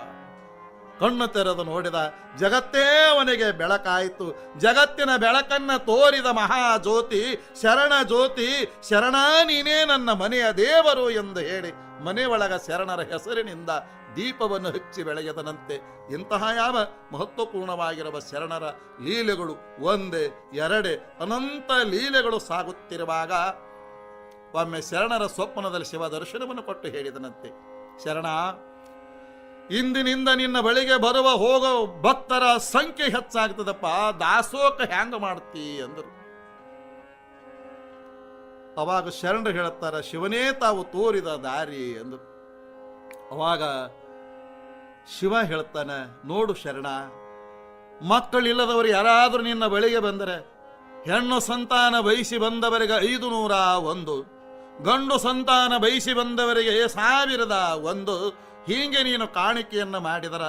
ಕಣ್ಣು ತೆರೆದು ನೋಡಿದ, ಜಗತ್ತೇ ಅವನಿಗೆ ಬೆಳಕಾಯಿತು. ಜಗತ್ತಿನ ಬೆಳಕನ್ನ ತೋರಿದ ಮಹಾಜ್ಯೋತಿ ಶರಣ ಜ್ಯೋತಿ, ಶರಣ ನೀನೇ ನನ್ನ ಮನೆಯ ದೇವರು ಎಂದು ಹೇಳಿ ಮನೆಯೊಳಗ ಶರಣರ ಹೆಸರಿನಿಂದ ದೀಪವನ್ನು ಹಚ್ಚಿ ಬೆಳೆಯದನಂತೆ. ಇಂತಹ ಯಾವ ಮಹತ್ವಪೂರ್ಣವಾಗಿರುವ ಶರಣರ ಲೀಲೆಗಳು ಒಂದೇ ಎರಡೇ ಅನಂತ ಲೀಲೆಗಳು ಸಾಗುತ್ತಿರುವಾಗ ಒಮ್ಮೆ ಶರಣರ ಸ್ವಪ್ನದಲ್ಲಿ ಶಿವ ದರ್ಶನವನ್ನು ಕೊಟ್ಟು ಹೇಳಿದನಂತೆ, ಶರಣ, ಇಂದಿನಿಂದ ನಿನ್ನ ಬಳಿಗೆ ಬರುವ ಹೋಗೋ ಭಕ್ತರ ಸಂಖ್ಯೆ ಹೆಚ್ಚಾಗ್ತದಪ್ಪ, ದಾಸೋಕ ಹ್ಯಾಂಗ ಮಾಡ್ತಿ ಅಂದರು. ಅವಾಗ ಶರಣರು ಹೇಳುತ್ತಾರ, ಶಿವನೇ ತಾವು ತೋರಿದ ದಾರಿ ಅಂದರು. ಅವಾಗ ಶಿವ ಹೇಳ್ತಾನೆ, ನೋಡು ಶರಣ, ಮಕ್ಕಳಿಲ್ಲದವರು ಯಾರಾದರೂ ನಿನ್ನ ಬಳಿಗೆ ಬಂದರೆ ಹೆಣ್ಣು ಸಂತಾನ ಬಯಸಿ ಬಂದವರಿಗೆ 501, ಗಂಡು ಸಂತಾನ ಬಯಸಿ ಬಂದವರಿಗೆ 1001 ಹೀಗೆ ನೀನು ಕಾಣಿಕೆಯನ್ನು ಮಾಡಿದರ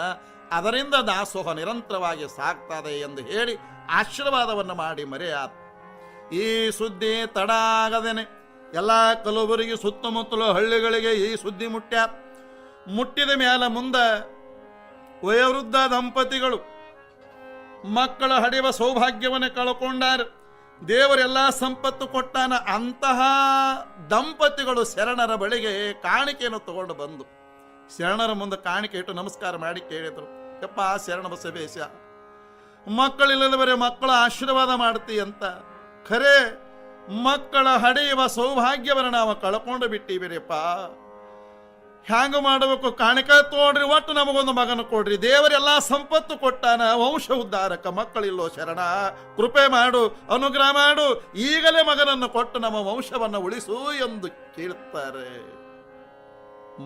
ಅದರಿಂದ ದಾಸೋಹ ನಿರಂತರವಾಗಿ ಸಾಗ್ತದೆ ಎಂದು ಹೇಳಿ ಆಶೀರ್ವಾದವನ್ನು ಮಾಡಿ ಮರೆಯಾದ. ಈ ಸುದ್ದಿ ತಡ ಆಗದೇನೆ ಎಲ್ಲ ಕಲಬುರಗಿ ಸುತ್ತಮುತ್ತಲು ಹಳ್ಳಿಗಳಿಗೆ ಈ ಸುದ್ದಿ ಮುಟ್ಟಿದ ಮೇಲೆ ಮುಂದೆ ವಯೋವೃದ್ಧ ದಂಪತಿಗಳು ಮಕ್ಕಳ ಹಡೆಯುವ ಸೌಭಾಗ್ಯವನ್ನು ಕಳ್ಕೊಂಡಾರ. ದೇವರೆಲ್ಲ ಸಂಪತ್ತು ಕೊಟ್ಟಾನ. ಅಂತಹ ದಂಪತಿಗಳು ಶರಣರ ಬಳಿಗೆ ಕಾಣಿಕೆಯನ್ನು ತಗೊಂಡು ಬಂದು ಶರಣರ ಮುಂದೆ ಕಾಣಿಕೆ ಇಟ್ಟು ನಮಸ್ಕಾರ ಮಾಡಿ ಕೇಳಿದರು, ಯಪ್ಪ ಶರಣ ಬಸವೇಶ, ಮಕ್ಕಳಿಲ್ಲದವರೇ ಮಕ್ಕಳ ಆಶೀರ್ವಾದ ಮಾಡ್ತಿ ಅಂತ. ಖರೇ ಮಕ್ಕಳ ಹಡೆಯುವ ಸೌಭಾಗ್ಯವನ್ನು ನಾವು ಕಳ್ಕೊಂಡು ಬಿಟ್ಟಿವಿರಿಪ್ಪ, ಹ್ಯಾಂಗ ಮಾಡಬೇಕು? ಕಾಣಿಕೆ ತೋಡ್ರಿ, ಒಟ್ಟು ನಮಗೊಂದು ಮಗನ ಕೊಡ್ರಿ. ದೇವರೆಲ್ಲ ಸಂಪತ್ತು ಕೊಟ್ಟಾನ, ವಂಶ ಉದ್ಧಾರಕ ಮಕ್ಕಳಿಲ್ಲೋ ಶರಣ, ಕೃಪೆ ಮಾಡು, ಅನುಗ್ರಹ ಮಾಡು, ಈಗಲೇ ಮಗನನ್ನು ಕೊಟ್ಟು ನಮ್ಮ ವಂಶವನ್ನು ಉಳಿಸು ಎಂದು ಕೇಳುತ್ತಾರೆ.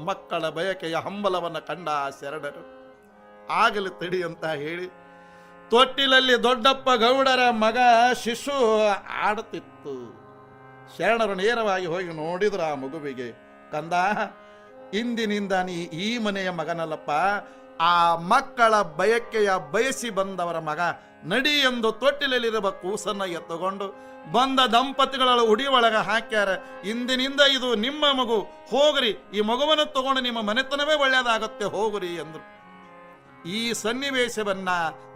ಮಕ್ಕಳ ಬಯಕೆಯ ಹಂಬಲವನ್ನು ಕಂಡ ಶರಣರು ಆಗಲಿ ತಡಿ ಅಂತ ಹೇಳಿ ತೊಟ್ಟಿಲಲ್ಲಿ ದೊಡ್ಡಪ್ಪ ಗೌಡರ ಮಗ ಶಿಶು ಆಡುತ್ತಿತ್ತು. ಬಂತು. ಶರಣರು ನೇರವಾಗಿ ಹೋಗಿ ನೋಡಿದ್ರು ಆ ಮಗುವಿಗೆ. ಕಂದ, ಇಂದಿನಿಂದ ನೀ ಈ ಮನೆಯ ಮಗನಲ್ಲಪ್ಪ, ಆ ಮಕ್ಕಳ ಬಯಕೆಯ ಬಯಸಿ ಬಂದವರ ಮಗ. ನಡಿ ಎಂದು ತೊಟ್ಟಿಲಲ್ಲಿರುವ ಕೂಸನ್ನ ಎತ್ತುಕೊಂಡು ಬಂದ ದಂಪತಿಗಳ ಉಡಿ ಒಳಗ ಹಾಕ್ಯಾರ. ಇಂದಿನಿಂದ ಇದು ನಿಮ್ಮ ಮಗು, ಹೋಗ್ರಿ, ಈ ಮಗುವನ್ನು ತಗೊಂಡು ನಿಮ್ಮ ಮನೆತನವೇ ಒಳ್ಳೆಯದಾಗತ್ತೆ, ಹೋಗ್ರಿ ಎಂದ್ರು. ಈ ಸನ್ನಿವೇಶವನ್ನ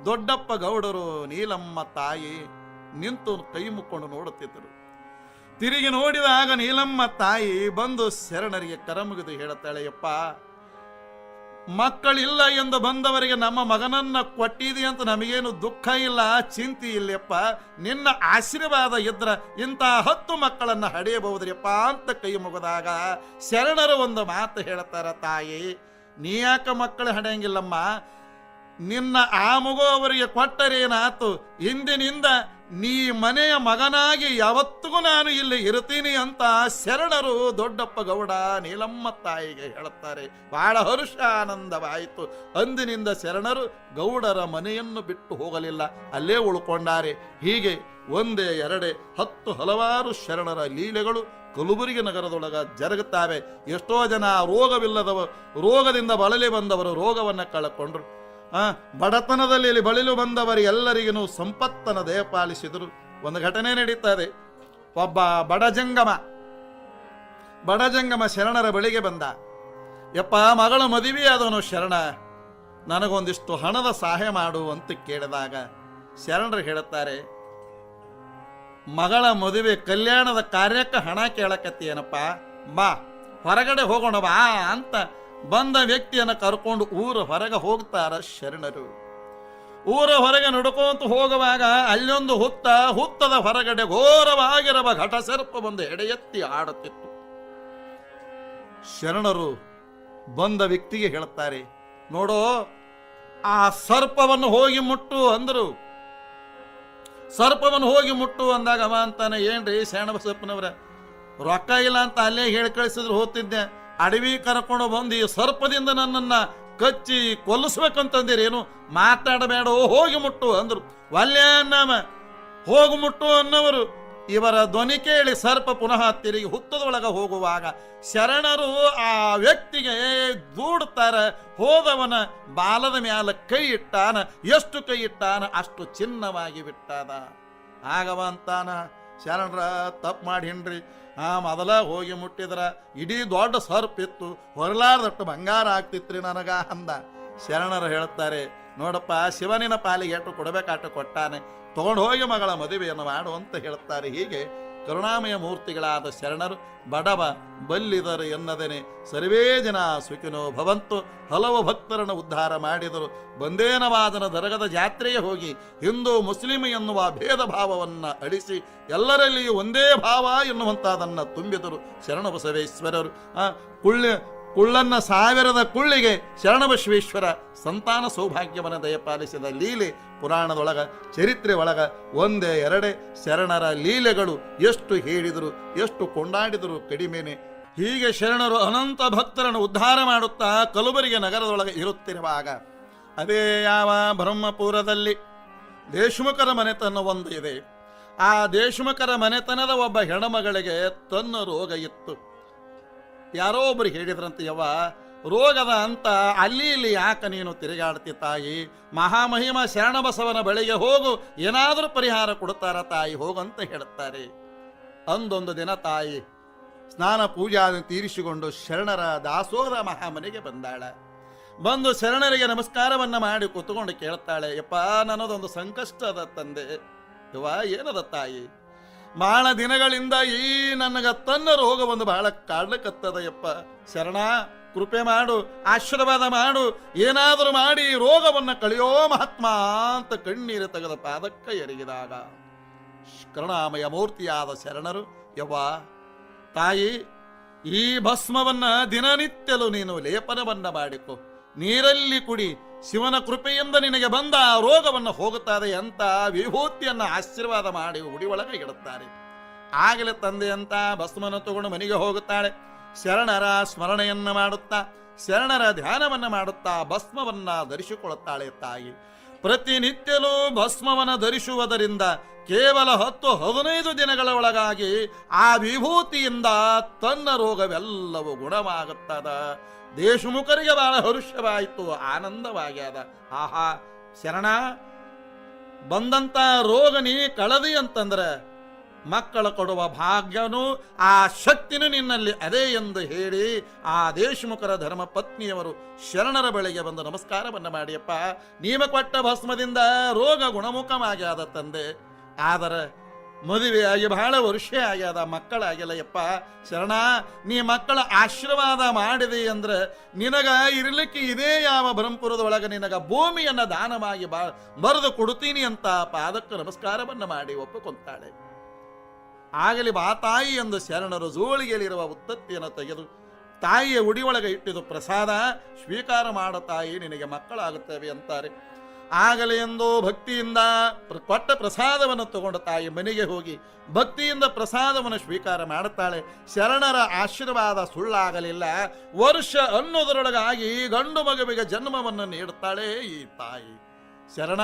ದೊಡ್ಡಪ್ಪ ಗೌಡರು, ನೀಲಮ್ಮ ತಾಯಿ ನಿಂತು ಕೈ ಮುಕ್ಕೊಂಡು ನೋಡುತ್ತಿದ್ದರು. ತಿರುಗಿ ನೋಡಿದಾಗ ನೀಲಮ್ಮ ತಾಯಿ ಬಂದು ಶರಣರಿಗೆ ಕರಮುಗಿದು ಹೇಳುತ್ತಾಳೆ, ಯಪ್ಪ, ಮಕ್ಕಳಿಲ್ಲ ಎಂದು ಬಂದವರಿಗೆ ನಮ್ಮ ಮಗನನ್ನ ಕೊಟ್ಟಿದಿ ಅಂತ ನಮಗೇನು ದುಃಖ ಇಲ್ಲ, ಚಿಂತೆ ಇಲ್ಲಪ್ಪ. ನಿನ್ನ ಆಶೀರ್ವಾದ ಇದ್ರ ಇಂಥ 10 ಮಕ್ಕಳನ್ನ ಹಡೆಯಬಹುದ್ರಿಯಪ್ಪ ಅಂತ ಕೈ ಮುಗಿದಾಗ ಶರಣರು ಒಂದು ಮಾತು ಹೇಳ್ತಾರ, ತಾಯಿ ನೀ ಯಾಕ ಮಕ್ಕಳು ಹಡೆಯಂಗಿಲ್ಲಮ್ಮ, ನಿನ್ನ ಆ ಮಗು ಅವರಿಗೆ ಕೊಟ್ಟರೇನಾತು, ಇಂದಿನಿಂದ ನೀ ಮನೆಯ ಮಗನಾಗಿ ಯಾವತ್ತಿಗೂ ನಾನು ಇಲ್ಲಿ ಇರ್ತೀನಿ ಅಂತ ಶರಣರು ದೊಡ್ಡಪ್ಪ ಗೌಡ ನೀಲಮ್ಮ ತಾಯಿಗೆ ಹೇಳುತ್ತಾರೆ. ಬಹಳ ಹರುಷ ಆನಂದವಾಯಿತು. ಅಂದಿನಿಂದ ಶರಣರು ಗೌಡರ ಮನೆಯನ್ನು ಬಿಟ್ಟು ಹೋಗಲಿಲ್ಲ, ಅಲ್ಲೇ ಉಳ್ಕೊಂಡಾರೆ. ಹೀಗೆ ಒಂದೇ ಎರಡೇ 10 ಹಲವಾರು ಶರಣರ ಲೀಲೆಗಳು ಕಲಬುರಗಿ ನಗರದೊಳಗ ಜರುಗುತ್ತಾವೆ. ಎಷ್ಟೋ ಜನ ರೋಗದಿಂದ ಬಳಲಿ ಬಂದವರು ರೋಗವನ್ನು ಕಳಕೊಂಡ್ರು. ಬಡತನದಲ್ಲಿ ಬಳಲು ಬಂದವರಿಗೆಲ್ಲರಿಗೂ ಸಂಪತ್ತನ್ನು ದಯಪಾಲಿಸಿದರು. ಒಂದು ಘಟನೆ ನಡೀತದೆ. ಒಬ್ಬ ಬಡಜಂಗಮ ಶರಣರ ಬಳಿಗೆ ಬಂದ. ಯಪ್ಪ, ಮಗಳ ಮದುವೆ ಆದವನು ಶರಣ, ನನಗೊಂದಿಷ್ಟು ಹಣದ ಸಹಾಯ ಮಾಡು ಅಂತ ಕೇಳಿದಾಗ ಶರಣರು ಹೇಳುತ್ತಾರೆ, ಮಗಳ ಮದುವೆ ಕಲ್ಯಾಣದ ಕಾರ್ಯಕ್ಕೆ ಹಣ ಕೇಳಕತ್ತೀಯನಪ್ಪ, ಬಾ ಹೊರಗಡೆ ಹೋಗೋಣ ಬಾ ಅಂತ ಬಂದ ವ್ಯಕ್ತಿಯನ್ನು ಕರ್ಕೊಂಡು ಊರ ಹೊರಗೆ ಹೋಗ್ತಾರ ಶರಣರು. ಊರ ಹೊರಗೆ ನಡ್ಕೊಂತ ಹೋಗುವಾಗ ಅಲ್ಲೊಂದು ಹುತ್ತದ ಹೊರಗಡೆ ಘೋರವಾಗಿರುವ ಘಟ ಸರ್ಪ ಬಂದು ಎಡೆ ಎತ್ತಿ ಆಡುತ್ತಿತ್ತು. ಶರಣರು ಬಂದ ವ್ಯಕ್ತಿಗೆ ಹೇಳ್ತಾರೆ, ನೋಡೋ, ಆ ಸರ್ಪವನ್ನು ಹೋಗಿ ಮುಟ್ಟು ಅಂದರು. ಸರ್ಪವನ್ನು ಹೋಗಿ ಮುಟ್ಟು ಅಂದಾಗ ಅವ ಅಂತಾನೆ, ಏನ್ರಿ ಶರಣಬಸಪ್ಪನವರ, ರೊಕ್ಕ ಇಲ್ಲ ಅಂತ ಅಲ್ಲೇ ಹೇಳಿ ಕಳಿಸಿದ್ರು ಹೋಗ್ತಿದ್ದೆ, ಅಡವಿ ಕರ್ಕೊಂಡು ಬಂದು ಈ ಸರ್ಪದಿಂದ ನನ್ನನ್ನ ಕಚ್ಚಿ ಕೊಲ್ಲಿಸ್ಬೇಕಂತಂದಿರೇನು, ಮಾತಾಡಬೇಡ, ಹೋಗಿ ಮುಟ್ಟು ಅಂದ್ರು. ವಲ್ಯನಾಮ ಹೋಗಿ ಮುಟ್ಟು ಅನ್ನವರು ಇವರ ಧ್ವನಿ ಕೇಳಿ ಸರ್ಪ ಪುನಃ ತಿರುಗಿ ಹುತ್ತದೊಳಗೆ ಹೋಗುವಾಗ ಶರಣರು ಆ ವ್ಯಕ್ತಿಗೆ ದೂಡ್ತಾರ. ಹೋದವನ ಬಾಲದ ಮ್ಯಾಲ ಕೈ ಇಟ್ಟಾನ, ಎಷ್ಟು ಕೈ ಇಟ್ಟಾನ ಅಷ್ಟು ಚಿನ್ನವಾಗಿ ಬಿಟ್ಟಾದ. ಆಗವ ಅಂತಾನ, ಶರಣರ ತಪ್ಪು ಮಾಡಿನ್ರಿ, ಮೊದಲ ಹೋಗಿ ಮುಟ್ಟಿದ್ರ ಇಡೀ ದೊಡ್ಡ ಸರ್ಪ್ ಇತ್ತು, ಹೊರಲಾರ್ದಟ್ಟು ಬಂಗಾರ ಆಗ್ತಿತ್ರಿ ನನಗ ಅಂದ. ಶರಣರು ಹೇಳ್ತಾರೆ, ನೋಡಪ್ಪ, ಶಿವನಿನ ಪಾಲಿಗೆ ಎಷ್ಟು ಕೊಡಬೇಕಾಟ ಕೊಟ್ಟಾನೆ, ತಗೊಂಡು ಹೋಗಿ ಮಗಳ ಮದುವೆಯನ್ನು ಮಾಡು ಅಂತ ಹೇಳ್ತಾರೆ. ಹೀಗೆ ಕರುಣಾಮಯ ಮೂರ್ತಿಗಳಾದ ಶರಣರು ಬಡವ ಬಲ್ಲಿದರು ಎನ್ನದೇನೆ ಸರ್ವೇ ಜನ ಸುಖಿನೋ ಭವಂತು ಹಲವು ಭಕ್ತರನ್ನು ಉದ್ಧಾರ ಮಾಡಿದರು. ಬಂದೇನವಾದನ ದರಗದ ಜಾತ್ರೆಗೆ ಹೋಗಿ ಹಿಂದೂ ಮುಸ್ಲಿಂ ಎನ್ನುವ ಭೇದ ಭಾವವನ್ನು ಅಳಿಸಿ ಎಲ್ಲರಲ್ಲಿಯೂ ಒಂದೇ ಭಾವ ಎನ್ನುವಂಥದ್ದನ್ನು ತುಂಬಿದರು ಶರಣಬಸವೇಶ್ವರರು. ಕುಳ್ಳನ್ನ 1000 ಕುಳ್ಳಿಗೆ ಶರಣಬಸವೇಶ್ವರ ಸಂತಾನ ಸೌಭಾಗ್ಯವನ್ನು ದಯಪಾಲಿಸಿದ ಲೀಲೆ ಪುರಾಣದೊಳಗ ಚರಿತ್ರೆ ಒಳಗ ಒಂದೇ ಎರಡೇ ಶರಣರ ಲೀಲೆಗಳು. ಎಷ್ಟು ಹೇಳಿದರು, ಎಷ್ಟು ಕೊಂಡಾಡಿದರು ಕಡಿಮೆನೆ. ಹೀಗೆ ಶರಣರು ಅನಂತ ಭಕ್ತರನ್ನು ಉದ್ಧಾರ ಮಾಡುತ್ತಾ ಕಲಬುರಗಿ ನಗರದೊಳಗೆ ಇರುತ್ತಿರುವಾಗ ಅದೇ ಯಾವ ಬ್ರಹ್ಮಪುರದಲ್ಲಿ ದೇಶಮುಖರ ಮನೆತನ ಒಂದು ಇದೆ. ಆ ದೇಶಮುಖರ ಮನೆತನದ ಒಬ್ಬ ಹೆಣ್ಣಮಗಳಿಗೆ ತನ್ನ ರೋಗ ಇತ್ತು. ಯಾರೋ ಒಬ್ಬರು ಹೇಳಿದ್ರಂತೆ, ಯವ್ವ, ರೋಗದ ಅಂತ ಅಲ್ಲಿ ಇಲ್ಲಿ ಯಾಕೆ ನೀನು ತಿರುಗಾಡ್ತಿ ತಾಯಿ, ಮಹಾಮಹಿಮ ಶರಣಬಸವನ ಬಳಿಗೆ ಹೋಗು, ಏನಾದರೂ ಪರಿಹಾರ ಕೊಡ್ತಾರ ತಾಯಿ, ಹೋಗಂತ ಹೇಳುತ್ತಾರೆ. ಅಂದೊಂದು ದಿನ ತಾಯಿ ಸ್ನಾನ ಪೂಜಾದ ತೀರಿಸಿಕೊಂಡು ಶರಣರ ದಾಸೋಹ ಮಹಾಮನೆಗೆ ಬಂದಾಳ. ಬಂದು ಶರಣರಿಗೆ ನಮಸ್ಕಾರವನ್ನ ಮಾಡಿ ಕೂತ್ಕೊಂಡು ಕೇಳ್ತಾಳೆ, ಯಪ್ಪ, ನನ್ನದೊಂದು ಸಂಕಷ್ಟದ ತಂದೆ. ಯವ್ವ, ಏನದ ತಾಯಿ, ಬಹಳ ದಿನಗಳಿಂದ ಈ ನನಗ ತನ್ನ ರೋಗ ಒಂದು ಬಹಳ ಕಾಡ್ಲಕತ್ತದ ಯಪ್ಪ, ಶರಣ ಕೃಪೆ ಮಾಡು, ಆಶೀರ್ವಾದ ಮಾಡು, ಏನಾದರೂ ಮಾಡಿ ರೋಗವನ್ನು ಕಳೆಯೋ ಮಹಾತ್ಮ ಅಂತ ಕಣ್ಣೀರು ತೆಗೆದ ಪಾದಕ್ಕೆ ಎರಗಿದಾಗ ಕರುಣಾಮಯ ಮೂರ್ತಿಯಾದ ಶರಣರು, ಯವ್ವ ತಾಯಿ, ಈ ಭಸ್ಮವನ್ನ ದಿನನಿತ್ಯಲು ನೀನು ಲೇಪನವನ್ನ ಮಾಡಿಕೊ, ನೀರಲ್ಲಿ ಕುಡಿ, ಶಿವನ ಕೃಪೆಯಿಂದ ನಿನಗೆ ಬಂದ ಆ ರೋಗವನ್ನು ಹೋಗುತ್ತದೆ ಅಂತ ವಿಭೂತಿಯನ್ನು ಆಶೀರ್ವಾದ ಮಾಡಿ ಉಡಿ ಒಳಗೆ ಇಡುತ್ತಾರೆ. ಆಗಲೇ ತಂದೆ ಅಂತ ಭಸ್ಮನ ತಗೊಂಡು ಮನೆಗೆ ಹೋಗುತ್ತಾಳೆ. ಶರಣರ ಸ್ಮರಣೆಯನ್ನು ಮಾಡುತ್ತಾ, ಶರಣರ ಧ್ಯಾನವನ್ನು ಮಾಡುತ್ತಾ ಭಸ್ಮವನ್ನ ಧರಿಸಿಕೊಳ್ಳುತ್ತಾಳೆ ತಾಯಿ. ಪ್ರತಿನಿತ್ಯಲೂ ಭಸ್ಮವನ್ನು ಧರಿಸುವುದರಿಂದ ಕೇವಲ 10-15 ದಿನಗಳ ಒಳಗಾಗಿ ಆ ವಿಭೂತಿಯಿಂದ ತನ್ನ ರೋಗವೆಲ್ಲವೂ ಗುಣವಾಗುತ್ತದ. ದೇಶಮುಖರಿಗೆ ಬಹಳ ಹರುಷವಾಯಿತು, ಆನಂದವಾಗ್ಯದ. ಆಹಾ ಶರಣ, ಬಂದಂತ ರೋಗ ನೀ ಕಳದಿ ಅಂತಂದ್ರೆ ಮಕ್ಕಳ ಕೊಡುವ ಭಾಗ್ಯನು ಆ ಶಕ್ತಿನೂ ನಿನ್ನಲ್ಲಿ ಅದೇ ಎಂದು ಹೇಳಿ ಆ ದೇಶಮುಖರ ಧರ್ಮ ಪತ್ನಿಯವರು ಶರಣರ ಬಳಿಗೆ ಬಂದು ನಮಸ್ಕಾರವನ್ನು ಮಾಡಿಯಪ್ಪ, ನೀವ ಕೊಟ್ಟ ಭಸ್ಮದಿಂದ ರೋಗ ಗುಣಮುಖವಾಗ್ಯಾದ ತಂದೆ. ಆದರೆ ಮದುವೆಯಾಗಿ ಬಹಳ ವರ್ಷ ಆಗ್ಯದ, ಮಕ್ಕಳಾಗಿಲ್ಲ ಯಪ್ಪ. ಶರಣ, ನೀ ಮಕ್ಕಳ ಆಶೀರ್ವಾದ ಮಾಡಿದೆ ಅಂದ್ರೆ ನಿನಗ ಇರಲಿಕ್ಕೆ ಇದೇ ಯಾವ ಬ್ರಹ್ಮಪುರದೊಳಗೆ ನಿನಗ ಭೂಮಿಯನ್ನು ದಾನವಾಗಿ ಬರೆದು ಕೊಡ್ತೀನಿ ಅಂತ ಪಾದಕ್ಕೆ ನಮಸ್ಕಾರವನ್ನು ಮಾಡಿ ಒಪ್ಪಿಕೊಂತಾಳೆ. ಆಗಲಿ ಬಾ ತಾಯಿ ಎಂದು ಶರಣರು ಜೋಳಿಗೆಯಲ್ಲಿರುವ ಉತ್ತತ್ತಿಯನ್ನು ತೆಗೆದು ತಾಯಿಯ ಉಡಿಯೊಳಗೆ ಇಟ್ಟಿದ್ದು ಪ್ರಸಾದ ಸ್ವೀಕಾರ ಮಾಡ ತಾಯಿ, ನಿನಗೆ ಮಕ್ಕಳಾಗುತ್ತವೆ ಅಂತಾರೆ. ಆಗಲಿ ಎಂದು ಭಕ್ತಿಯಿಂದ ಕೊಟ್ಟ ಪ್ರಸಾದವನ್ನು ತಗೊಂಡು ತಾಯಿ ಮನೆಗೆ ಹೋಗಿ ಭಕ್ತಿಯಿಂದ ಪ್ರಸಾದವನ್ನು ಸ್ವೀಕಾರ ಮಾಡುತ್ತಾಳೆ. ಶರಣರ ಆಶೀರ್ವಾದ ಸುಳ್ಳಾಗಲಿಲ್ಲ. ವರ್ಷ ಅನ್ನೋದರೊಳಗಾಗಿ ಗಂಡು ಮಗುವಿಗೆ ಜನ್ಮವನ್ನು ನೀಡುತ್ತಾಳೆ ಈ ತಾಯಿ. ಶರಣ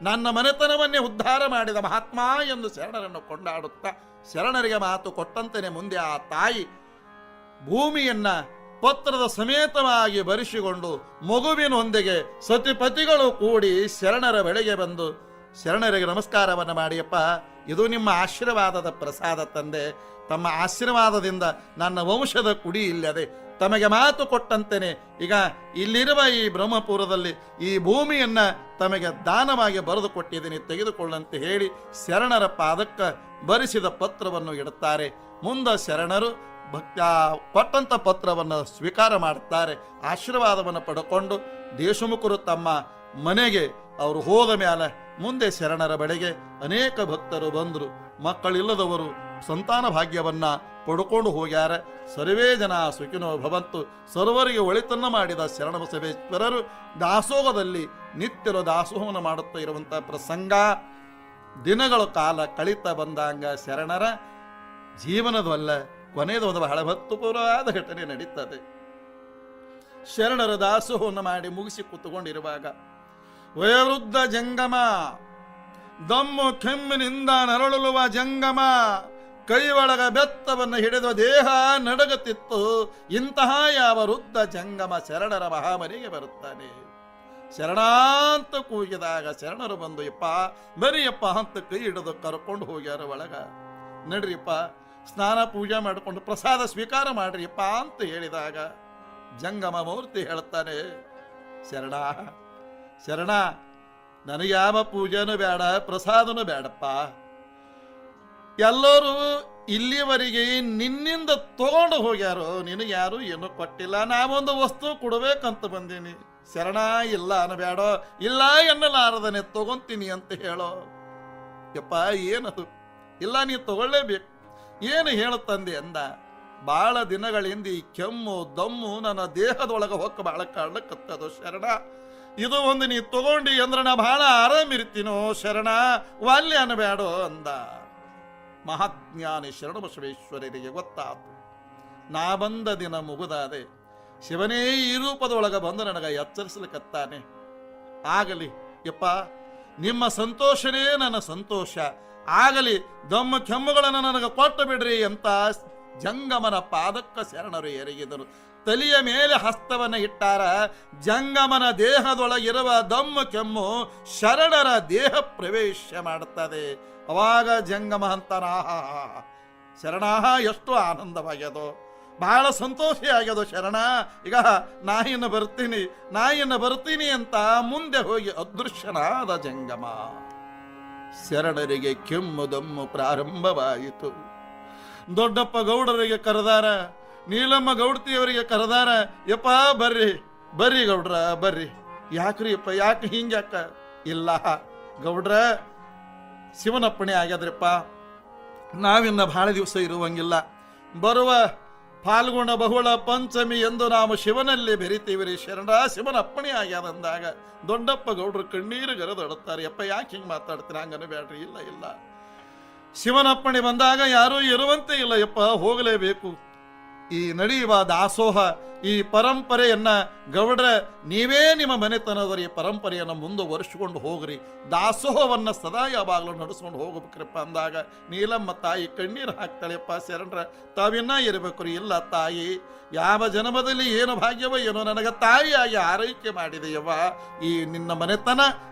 ನನ್ನ ಮನೆತನವನ್ನೇ ಉದ್ಧಾರ ಮಾಡಿದ ಮಹಾತ್ಮ ಎಂದು ಶರಣರನ್ನು ಕೊಂಡಾಡುತ್ತಾ ಶರಣರಿಗೆ ಮಾತು ಕೊಟ್ಟಂತೆಯೇ ಮುಂದೆ ಆ ತಾಯಿ ಭೂಮಿಯನ್ನ ಪತ್ರದ ಸಮೇತವಾಗಿ ಬರಿಸಿಕೊಂಡು ಮಗುವಿನೊಂದಿಗೆ ಸತಿಪತಿಗಳು ಕೂಡಿ ಶರಣರ ಬಳಿಗೆ ಬಂದು ಶರಣರಿಗೆ ನಮಸ್ಕಾರವನ್ನು ಮಾಡಿಯಪ್ಪ, ಇದು ನಿಮ್ಮ ಆಶೀರ್ವಾದದ ಪ್ರಸಾದ ತಂದೆ. ತಮ್ಮ ಆಶೀರ್ವಾದದಿಂದ ನನ್ನ ವಂಶದ ಕುಡಿ ಇಲ್ಲದೆ ತಮಗೆ ಮಾತು ಕೊಟ್ಟಂತೆಯೇ ಈಗ ಇಲ್ಲಿರುವ ಈ ಬ್ರಹ್ಮಪುರದಲ್ಲಿ ಈ ಭೂಮಿಯನ್ನ ತಮಗೆ ದಾನವಾಗಿ ಬರೆದು ಕೊಟ್ಟಿದ್ದೀನಿ, ತೆಗೆದುಕೊಳ್ಳಂತೆ ಹೇಳಿ ಶರಣರ ಪಾದಕ್ಕೆ ಬರೆಸಿದ ಪತ್ರವನ್ನು ಇಡುತ್ತಾರೆ. ಮುಂದೆ ಶರಣರು ಕೊಟ್ಟಂತ ಪತ್ರವನ್ನು ಸ್ವೀಕಾರ ಮಾಡುತ್ತಾರೆ. ಆಶೀರ್ವಾದವನ್ನು ಪಡ್ಕೊಂಡು ದೇಶಮುಖರು ತಮ್ಮ ಮನೆಗೆ ಅವರು ಹೋದ ಮೇಲೆ ಮುಂದೆ ಶರಣರ ಬಳಿಗೆ ಅನೇಕ ಭಕ್ತರು ಬಂದರು. ಮಕ್ಕಳಿಲ್ಲದವರು ಸಂತಾನ ಭಾಗ್ಯವನ್ನ ಪಡ್ಕೊಂಡು ಹೋಗ್ಯಾರ. ಸರ್ವೇ ಜನ ಸುಖಿನೋ ಭವಂತು. ಸರ್ವರಿಗೆ ಒಳಿತನ್ನ ಮಾಡಿದ ಶರಣ ಬಸವೇಶ್ವರರು ದಾಸೋಹದಲ್ಲಿ ನಿತ್ಯರು ದಾಸೋಹವನ್ನು ಮಾಡುತ್ತಾ ಇರುವಂತಹ ಪ್ರಸಂಗ ದಿನಗಳ ಕಾಲ ಕಳೀತಾ ಬಂದಂಗ ಶರಣರ ಜೀವನದವಲ್ಲ, ಕೊನೆಯದು ಒಂದು ಬಹಳ ಭಕ್ತಪೂರ್ವವಾದ ಘಟನೆ ನಡೀತದೆ. ಶರಣರ ದಾಸೋಹವನ್ನು ಮಾಡಿ ಮುಗಿಸಿ ಕೂತುಕೊಂಡಿರುವಾಗ ವಯೋವೃದ್ಧ ಜಂಗಮ, ದಮ್ಮು ಕೆಮ್ಮಿನಿಂದ ನರಳುವ ಜಂಗಮ, ಕೈ ಒಳಗ ಬೆತ್ತವನ್ನು ಹಿಡಿದ ದೇಹ ನಡಗುತ್ತಿತ್ತು. ಇಂತಹ ಯಾವ ವೃದ್ಧ ಜಂಗಮ ಶರಣರ ಮಹಾಮನೆಗೆ ಬರುತ್ತಾನೆ. ಶರಣಾಂತ ಕೂಗಿದಾಗ ಶರಣರು ಬಂದು ಯಪ್ಪ ಬರೀಯಪ್ಪ ಅಂತ ಕೈ ಹಿಡಿದು ಕರ್ಕೊಂಡು ಹೋಗ್ಯಾರ ಒಳಗ. ನಡ್ರಿಪ್ಪ ಸ್ನಾನ ಪೂಜೆ ಮಾಡಿಕೊಂಡು ಪ್ರಸಾದ ಸ್ವೀಕಾರ ಮಾಡ್ರಿಯಪ್ಪ ಅಂತ ಹೇಳಿದಾಗ ಜಂಗಮ ಮೂರ್ತಿ ಹೇಳ್ತಾನೆ, ಶರಣ ಶರಣ, ನನಗೆ ಯಾವ ಪೂಜೆನೂ ಬೇಡ, ಪ್ರಸಾದನೂ ಬೇಡಪ್ಪ. ಎಲ್ಲರೂ ಇಲ್ಲಿವರೆಗೆ ನಿನ್ನಿಂದ ತಗೊಂಡು ಹೋಗ್ಯಾರೋ, ನಿನಗೆ ಯಾರು ಏನೂ ಕೊಟ್ಟಿಲ್ಲ. ನಾವೊಂದು ವಸ್ತು ಕೊಡಬೇಕಂತ ಬಂದೀನಿ. ಶರಣ, ಇಲ್ಲ ಅನ್ನಬೇಡೋ, ಇಲ್ಲ ಎನ್ನಲಾರದನೆ ತಗೊಂತೀನಿ ಅಂತ ಹೇಳೋ. ಯಪ್ಪ ಏನದು? ಇಲ್ಲ ನೀ ತಗೊಳ್ಳೇಬೇಕು. ಏನು ಹೇಳುತ್ತಂದೆ ಅಂದ. ಬಹಳ ದಿನಗಳಿಂದ ಈ ಕೆಮ್ಮು ದಮ್ಮು ನನ್ನ ದೇಹದೊಳಗೆ ಹೊಕ್ಕ ಬಹಳ ಕಾಡ್ಲಕ್ಕತ್ತದು ಶರಣ. ಇದು ಒಂದು ನೀ ತಗೊಂಡಿ ಅಂದ್ರೆ ನಾ ಬಹಳ ಆರಾಮಿರ್ತೀನೋ ಶರಣ, ವಾಲ್ಯ ಅನ್ನಬೇಡೋ ಅಂದ. ಮಹಾಜ್ಞಾನಿ ಶರಣ ಬಸವೇಶ್ವರರಿಗೆ ಗೊತ್ತಾತು, ನಾ ಬಂದ ದಿನ ಮುಗುದಾದೆ, ಶಿವನೇ ಈ ರೂಪದೊಳಗೆ ಬಂದು ನನಗೆ ಎಚ್ಚರಿಸಲಿಕ್ಕತ್ತಾನೆ. ಆಗಲಿ ಯಪ್ಪ, ನಿಮ್ಮ ಸಂತೋಷನೇ ನನ್ನ ಸಂತೋಷ. ಆಗಲಿ, ದಮ್ಮ ಕೆಮ್ಮುಗಳನ್ನು ನನಗೆ ಕೊಟ್ಟು ಬಿಡ್ರಿ ಅಂತ ಜಂಗಮನ ಪಾದಕ್ಕ ಶರಣರು ಎರಗಿದರು. ತಲೆಯ ಮೇಲೆ ಹಸ್ತವನ್ನು ಇಟ್ಟಾರ. ಜಂಗಮನ ದೇಹದೊಳಗಿರುವ ದಮ್ಮು ಕೆಮ್ಮು ಶರಣರ ದೇಹ ಪ್ರವೇಶ ಮಾಡುತ್ತದೆ. ಅವಾಗ ಜಂಗಮ ಅಂತಾನ, ಶರಣಾಹ ಎಷ್ಟು ಆನಂದವಾಗ್ಯದೋ, ಬಹಳ ಸಂತೋಷ ಆಗ್ಯದೋ ಶರಣ. ಈಗ ನಾಯಿನ ಬರ್ತೀನಿ ಅಂತ ಮುಂದೆ ಹೋಗಿ ಅದೃಶ್ಯನಾದ ಜಂಗಮ. ಶರಣರಿಗೆ ಕೆಮ್ಮು ದಮ್ಮು ಪ್ರಾರಂಭವಾಯಿತು. ದೊಡ್ಡಪ್ಪ ಗೌಡರಿಗೆ ಕರೆದಾರ, ನೀಲಮ್ಮ ಗೌಡತಿಯವರಿಗೆ ಕರೆದಾರ. ಯಪ್ಪ ಬರ್ರಿ ಗೌಡ್ರ ಬರ್ರಿ. ಯಾಕ್ರಿ ಯಪ್ಪ, ಯಾಕೆ ಹಿಂಗ್ಯಾಕ? ಇಲ್ಲ ಗೌಡ್ರ, ಶಿವನಪ್ಪಣೆ ಆಗ್ಯದ್ರಪ್ಪ, ನಾವಿನ್ನ ಬಹಳ ದಿವಸ ಇರುವಂಗಿಲ್ಲ. ಬರುವ ಫಾಲ್ಗುಣ ಬಹುಳ ಪಂಚಮಿ ಎಂದು ನಾವು ಶಿವನಲ್ಲಿ ಬೆರಿತೀವಿ ರೀ ಶರಣ. ಶಿವನಪ್ಪಣೆ ಆಗ್ಯಾದಂದಾಗ ದೊಡ್ಡಪ್ಪ ಗೌಡ್ರು ಕಣ್ಣೀರು ಗರದೊಡುತ್ತಾರೆ. ಯಪ್ಪ ಯಾಕೆ ಹಿಂಗೆ ಮಾತಾಡ್ತೀರ? ಹಂಗನ ಬೇಡ್ರಿ. ಇಲ್ಲ, ಶಿವನಪ್ಪಣೆ ಬಂದಾಗ ಯಾರೂ ಇರುವಂತೆ ಇಲ್ಲ ಯಪ್ಪ, ಹೋಗಲೇಬೇಕು. ಈ ನಡೆಯುವ ದಾಸೋಹ, ಈ ಪರಂಪರೆಯನ್ನ ಗೌಡ್ರ ನೀವೇ ನಿಮ್ಮ ಮನೆತನದವರ ಈ ಪರಂಪರೆಯನ್ನು ಮುಂದುವರಿಸಿಕೊಂಡು ಹೋಗ್ರಿ, ದಾಸೋಹವನ್ನ ಸದಾ ಯಾವಾಗಲೂ ನಡೆಸ್ಕೊಂಡು ಹೋಗ್ಬೇಕ್ರಪ್ಪ ಅಂದಾಗ ನೀಲಮ್ಮ ತಾಯಿ ಕಣ್ಣೀರು ಹಾಕ್ತಾಳೆಪ್ಪ. ಶರಣರ ತಾವಿನ್ನ ಇರಬೇಕು ರೀ. ಇಲ್ಲ ತಾಯಿ, ಯಾವ ಜನ್ಮದಲ್ಲಿ ಏನು ಭಾಗ್ಯವೋ ಏನೋ ನನಗೆ ತಾಯಿಯಾಗಿ ಆರೈಕೆ ಮಾಡಿದೆಯವ್ವ. ಈ ನಿನ್ನ ಮನೆತನ,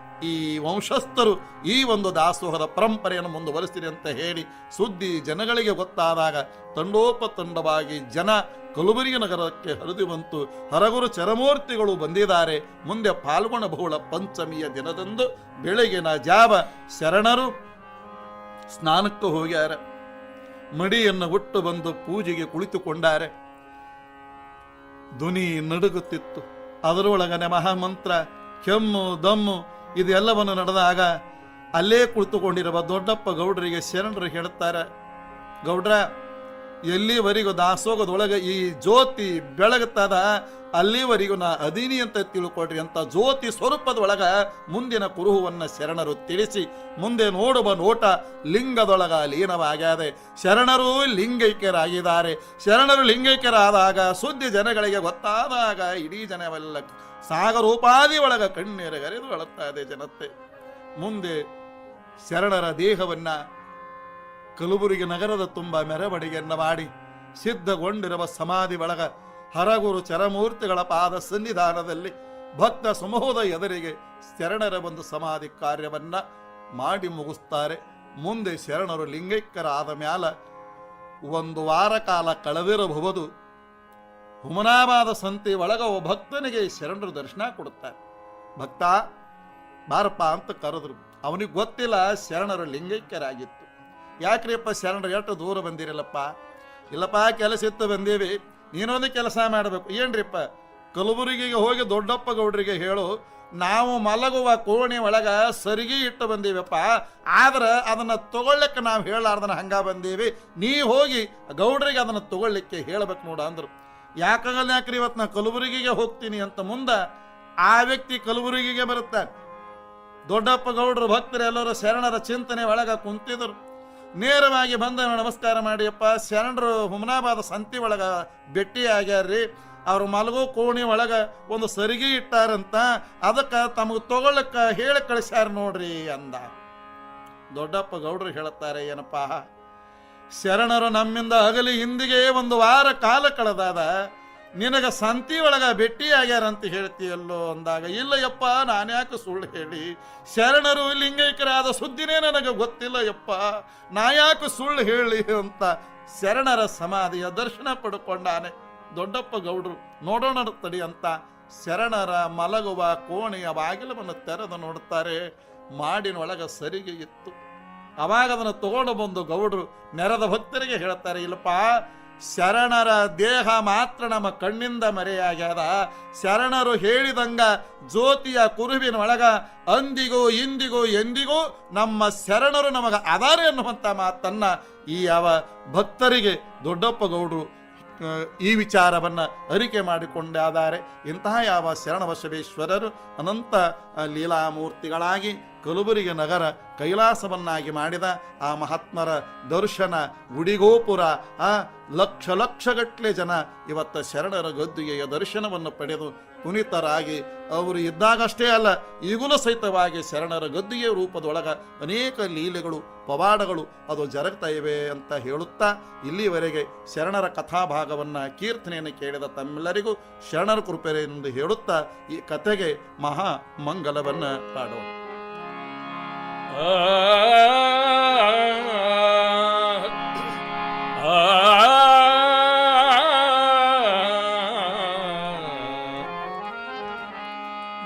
ಈ ವಂಶಸ್ಥರು ಈ ಒಂದು ದಾಸೋಹದ ಪರಂಪರೆಯನ್ನು ಮುಂದುವರಿಸ್ತೀರಿ ಅಂತ ಹೇಳಿ ಸುದ್ದಿ ಜನಗಳಿಗೆ ಗೊತ್ತಾದಾಗ ತಂಡೋಪತಂಡವಾಗಿ ಜನ ಕಲಬುರಗಿ ನಗರಕ್ಕೆ ಹರಿದು ಬಂತು. ಹರಗುರು ಚರಮೂರ್ತಿಗಳು ಬಂದಿದ್ದಾರೆ. ಮುಂದೆ ಪಾಲ್ಗೊಣ ಬಹುಳ ಪಂಚಮಿಯ ದಿನದಂದು ಬೆಳಗಿನ ಜಾವ ಶರಣರು ಸ್ನಾನಕ್ಕೆ ಹೋಗ್ಯಾರ. ಮಡಿಯನ್ನು ಹುಟ್ಟು ಬಂದು ಪೂಜೆಗೆ ಕುಳಿತುಕೊಂಡಾರೆ. ಧ್ವನಿ ನಡುಗುತ್ತಿತ್ತು. ಅದರೊಳಗನೆ ಮಹಾಮಂತ್ರ, ಕೆಮ್ಮು ದಮ್ಮು ಇದೆಲ್ಲವನ್ನು ನಡೆದಾಗ ಅಲ್ಲೇ ಕುಳಿತುಕೊಂಡಿರುವ ದೊಡ್ಡಪ್ಪ ಗೌಡರಿಗೆ ಶರಣರು ಹೇಳ್ತಾರೆ, ಗೌಡ್ರ ಎಲ್ಲಿವರೆಗೂ ದಾಸೋಗದೊಳಗೆ ಈ ಜ್ಯೋತಿ ಬೆಳಗುತ್ತದ ಅಲ್ಲಿವರೆಗೂ ನಾ ಅದೀನಿ ಅಂತ ತಿಳ್ಕೊಡ್ರಿ ಅಂತ ಜ್ಯೋತಿ ಸ್ವರೂಪದೊಳಗ ಮುಂದಿನ ಕುರುಹುವನ್ನು ಶರಣರು ತಿಳಿಸಿ ಮುಂದೆ ನೋಡುವ ನೋಟ ಲಿಂಗದೊಳಗ ಲೀನವಾಗ್ಯಾದೆ. ಶರಣರು ಲಿಂಗೈಕ್ಯರಾಗಿದ್ದಾರೆ. ಶರಣರು ಲಿಂಗೈಕ್ಯರಾದಾಗ ಸುದ್ದಿ ಜನಗಳಿಗೆ ಗೊತ್ತಾದಾಗ ಇಡೀ ಜನವೆಲ್ಲ ಸಾಗರೋಪಾದಿ ಒಳಗ ಕಣ್ಣೀರು ಗರೆದು ಅಳುತ್ತಾ ಇದೆ ಜನತೆ. ಮುಂದೆ ಶರಣರ ದೇಹವನ್ನ ಕಲಬುರಗಿ ನಗರದ ತುಂಬ ಮೆರವಣಿಗೆಯನ್ನು ಮಾಡಿ ಸಿದ್ಧಗೊಂಡಿರುವ ಸಮಾಧಿ ಒಳಗ ಹರಗುರು ಚರಮೂರ್ತಿಗಳ ಪಾದ ಸನ್ನಿಧಾನದಲ್ಲಿ ಭಕ್ತ ಸಮೂಹದ ಎದುರಿಗೆ ಶರಣರ ಒಂದು ಸಮಾಧಿ ಕಾರ್ಯವನ್ನ ಮಾಡಿ ಮುಗಿಸ್ತಾರೆ. ಮುಂದೆ ಶರಣರು ಲಿಂಗೈಕ್ಯರಾದ ಮ್ಯಾಲ 1 ವಾರ ಕಾಲ ಕಳೆದಿರಬಹುದು. ಹುಮನಾಬಾದ ಸಂತೆ ಒಳಗ ಒಬ್ಬ ಭಕ್ತನಿಗೆ ಶರಣರು ದರ್ಶನ ಕೊಡುತ್ತಾರೆ. ಭಕ್ತ ಬಾರಪ್ಪ ಅಂತ ಕರೆದ್ರು. ಅವನಿಗೆ ಗೊತ್ತಿಲ್ಲ ಶರಣರು ಲಿಂಗೈಕ್ಯರಾಗಿತ್ತು. ಯಾಕ್ರಿಪ್ಪ ಶರಣರು ಎಷ್ಟು ದೂರ ಬಂದಿರಲ್ಲಪ್ಪ? ಇಲ್ಲಪ್ಪ ಕೆಲಸ ಇತ್ತು ಬಂದೀವಿ, ನೀನೊಂದು ಕೆಲಸ ಮಾಡಬೇಕು. ಏನ್ರಿಪ್ಪ? ಕಲಬುರಗಿಗೆ ಹೋಗಿ ದೊಡ್ಡಪ್ಪ ಗೌಡ್ರಿಗೆ ಹೇಳು, ನಾವು ಮಲಗುವ ಕೋಣೆ ಒಳಗ ಸರಿಗೆ ಇಟ್ಟು ಬಂದೀವಪ್ಪ, ಆದ್ರೆ ಅದನ್ನ ತಗೊಳ್ಳಿಕ್ಕೆ ನಾವು ಹೇಳಾರ್ದನ ಹಂಗ ಬಂದೀವಿ, ನೀ ಹೋಗಿ ಗೌಡ್ರಿಗೆ ಅದನ್ನ ತಗೊಳ್ಳಿಕ್ಕೆ ಹೇಳ್ಬೇಕು ನೋಡ ಅಂದ್ರು. ಯಾಕಾಗಲ್ಲ ಯಾಕ್ರಿ ಇವತ್ತು ನಾ ಕಲಬುರಗಿಗೆ ಹೋಗ್ತೀನಿ ಅಂತ ಮುಂದೆ ಆ ವ್ಯಕ್ತಿ ಕಲಬುರಗಿಗೆ ಬರುತ್ತಾನೆ. ದೊಡ್ಡಪ್ಪ ಗೌಡ್ರು ಭಕ್ತರು ಎಲ್ಲರೂ ಶರಣರ ಚಿಂತನೆ ಒಳಗ ಕುಂತಿದ್ರು. ನೇರವಾಗಿ ಬಂದ ನಮಸ್ಕಾರ ಮಾಡಿಯಪ್ಪ, ಶರಣರು ಹುಮನಾಬಾದ ಸಂತಿ ಒಳಗ ಭೇಟಿ ಆಗ್ಯಾರ್ರಿ, ಅವ್ರು ಮಲಗೋ ಕೋಣಿ ಒಳಗ ಒಂದು ಸರಿಗೆ ಇಟ್ಟಾರಂತ, ಅದಕ್ಕೆ ತಮಗೆ ತಗೊಳ್ಳಕ್ಕ ಹೇಳಿ ಕಳಿಸ್ಯಾರ ನೋಡ್ರಿ ಅಂದ. ದೊಡ್ಡಪ್ಪ ಗೌಡ್ರು ಹೇಳುತ್ತಾರೆ, ಏನಪ್ಪ ಶರಣರು ನಮ್ಮಿಂದ ಅಗಲಿ ಹಿಂದಿಗೆ 1 ವಾರ ಕಾಲ ಕಳೆದಾದ, ನಿನಗ ಸಂತಿ ಒಳಗ ಭೇಟಿ ಆಗ್ಯಾರಂತ ಹೇಳ್ತೀಯಲ್ಲೋ ಅಂದಾಗ, ಇಲ್ಲ ಯಪ್ಪ ನಾನ್ಯಾಕೆ ಸುಳ್ಳು ಹೇಳಿ, ಶರಣರು ಲಿಂಗೈಕ್ಯರಾದ ಸುದ್ದಿನೇ ನನಗೆ ಗೊತ್ತಿಲ್ಲ ಯಪ್ಪ, ನಾ ಯಾಕೆ ಸುಳ್ಳು ಹೇಳಿ ಅಂತ ಶರಣರ ಸಮಾಧಿಯ ದರ್ಶನ ಪಡ್ಕೊಂಡಾನೆ. ದೊಡ್ಡಪ್ಪ ಗೌಡ್ರು ನೋಡೋಣ ತಡಿ ಅಂತ ಶರಣರ ಮಲಗುವ ಕೋಣೆಯ ಬಾಗಿಲವನ್ನು ತೆರೆದು ನೋಡುತ್ತಾರೆ. ಮಾಡಿನೊಳಗ ಸರಿಗೆ ಇತ್ತು. ಅವಾಗ ಅದನ್ನು ತಗೊಂಡು ಬಂದು ಗೌಡ್ರು ನೆರೆದ ಭಕ್ತರಿಗೆ ಹೇಳ್ತಾರೆ, ಇಲ್ಲಪ್ಪ ಶರಣರ ದೇಹ ಮಾತ್ರ ನಮ್ಮ ಕಣ್ಣಿಂದ ಮರೆಯಾಗ್ಯದ. ಶರಣರು ಹೇಳಿದಂಗ ಜ್ಯೋತಿಯ ಕುರುವಿನ ಒಳಗ ಅಂದಿಗೂ ಇಂದಿಗೂ ಎಂದಿಗೂ ನಮ್ಮ ಶರಣರು ನಮಗ ಅದಾರ ಎನ್ನುವಂತ ಮಾತನ್ನ ಈ ಯಾವ ಭಕ್ತರಿಗೆ ದೊಡ್ಡಪ್ಪ ಗೌಡ್ರು ಈ ವಿಚಾರವನ್ನ ಅರಿಕೆ ಮಾಡಿಕೊಂಡಾದರೆ. ಇಂತಹ ಯಾವ ಶರಣ ಬಸವೇಶ್ವರರು ಅನಂತ ಲೀಲಾಮೂರ್ತಿಗಳಾಗಿ ಕಲಬುರಗಿ ನಗರ ಕೈಲಾಸವನ್ನಾಗಿ ಮಾಡಿದ ಆ ಮಹಾತ್ಮರ ದರ್ಶನ, ಗುಡಿಗೋಪುರ, ಆ ಲಕ್ಷಗಟ್ಟಲೆ ಜನ ಇವತ್ತು ಶರಣರ ಗದ್ದುಗೆಯ ದರ್ಶನವನ್ನು ಪಡೆದು ಪುನೀತರಾಗಿ ಅವರು ಇದ್ದಾಗಷ್ಟೇ ಅಲ್ಲ, ಈಗಲೂ ಸಹಿತವಾಗಿ ಶರಣರ ಗದ್ದುಗೆಯ ರೂಪದೊಳಗ ಅನೇಕ ಲೀಲೆಗಳು ಪವಾಡಗಳು ಅದು ಜರುಗ್ತಾ ಇವೆ ಅಂತ ಹೇಳುತ್ತಾ ಇಲ್ಲಿವರೆಗೆ ಶರಣರ ಕಥಾಭಾಗವನ್ನು ಕೀರ್ತನೆಯನ್ನು ಕೇಳಿದ ತಮ್ಮೆಲ್ಲರಿಗೂ ಶರಣರ ಕೃಪೆ ಎಂದು ಹೇಳುತ್ತಾ ಈ ಕಥೆಗೆ ಮಹಾ ಮಂಗಲವನ್ನು ಪಾಡೋಣ.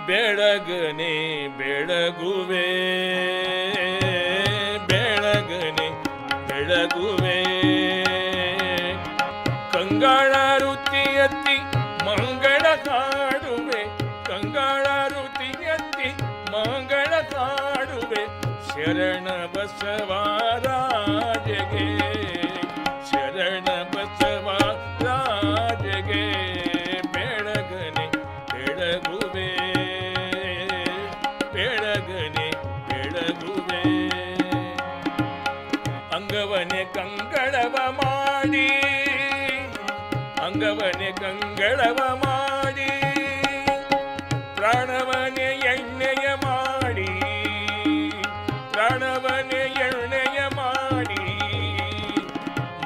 ಬೆಳಗನೆ ಬೆಳಗುವೆ, ಬೆಳಗನೆ ಬೆಳಗುವೆ, ಕಂಗಳ ರುಚಿಯತ್ತಿ ಮಂಗಳ ಕಾಡುವೆ, ಕಂಗಳ ರುಚಿಯತ್ತಿ ಮಂಗಳ ಕಾಡುವೆ, ಶರಣ ಬಸವರಾಜಗೆ, ಶರಣ ಬಸವರಾಜಗೆ, ಬೆಳಗನೆ ಬೆಳಗುವೆ, ಬೆಳಗನೆ ಬೆಳಗುವೆ, ಅಂಗವನೆ ಕಂಗಳವ ಮಾಡಿ, ಅಂಗವನೆ ಕಂಗಳವ ಮಾಡಿ ಪ್ರಾಣವನೆ ಎಣ್ಣೆಯ ಮಾಡಿ ಪ್ರಾಣವನೆ ಎಣ್ಣೆಯ ಮಾಡಿ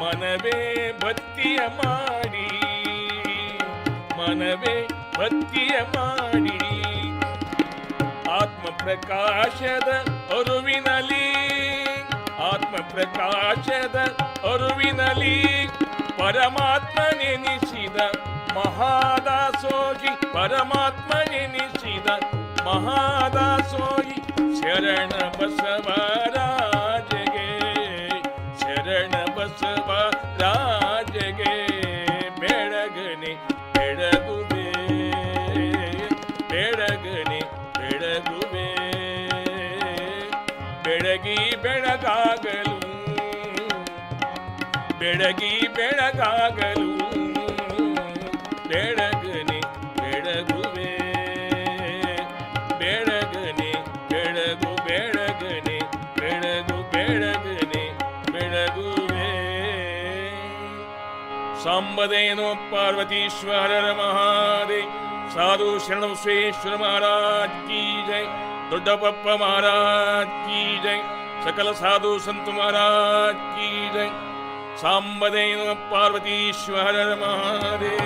ಮನವೇ ಭಕ್ತಿಯ ಮಾಡಿ ಮನವೇ ಭಕ್ತಿಯ ಮಾಡಿ ಆತ್ಮ ಪ್ರಕಾಶದ ಅರುವಿನಲಿ ಆತ್ಮ ಪ್ರಕಾಶದ ಅರುವಿನಲಿ ಪರಮಾತ್ಮ ನೆನೆಸಿದ ಮಹಾದಾಸೋಹಿ ಪರಮಾತ್ಮ ನೆನೆಸಿದ ಮಹಾದಾಸೋಹಿ ಶರಣ ಬಸವರಾಜಗೆ ಶರಣ ಬಸವರಾಜಗೆ ಬೆಳಗನೆ ಬೆಳಗುವೆ ಬೆಳಗನೆ ಬೆಳಗುವೆ ಬೆಳಗಿ ಬೆಳಗಾಗಲು ಬೆಳಗಿ ಬೆಳಗಾಗಲು ಬೆಳಗನೆ ಬೆಳಗುವೆ ಬೆಳಗನೆ ಬೆಳಗು ಬೆಳಗನೆ ಬೆಳಗು ಬೆಳಗನೆ ಬೆಳಗುವೆ ಸಾಂಬದೇನೋ ಪಾರ್ವತೀಶ್ವರರ ಮಹಾದೇ ಸಾಧು ಶರಣ ಬಸವೇಶ್ವರ ಮಹಾರಾಜ್ ಕಿ ಜೈ ದೊಡ್ಡಪಪ್ಪ ಮಹಾರಾಜ್ ಕಿ ಜೈ ಸಕಲ ಸಾಧು ಸಂತ ಮಹಾರಾಜ್ ಕಿ ಜೈ ಸಾಂಬದೇನ ಪಾರ್ವತೀಶ್ವರ ಮಹಾದೇವ.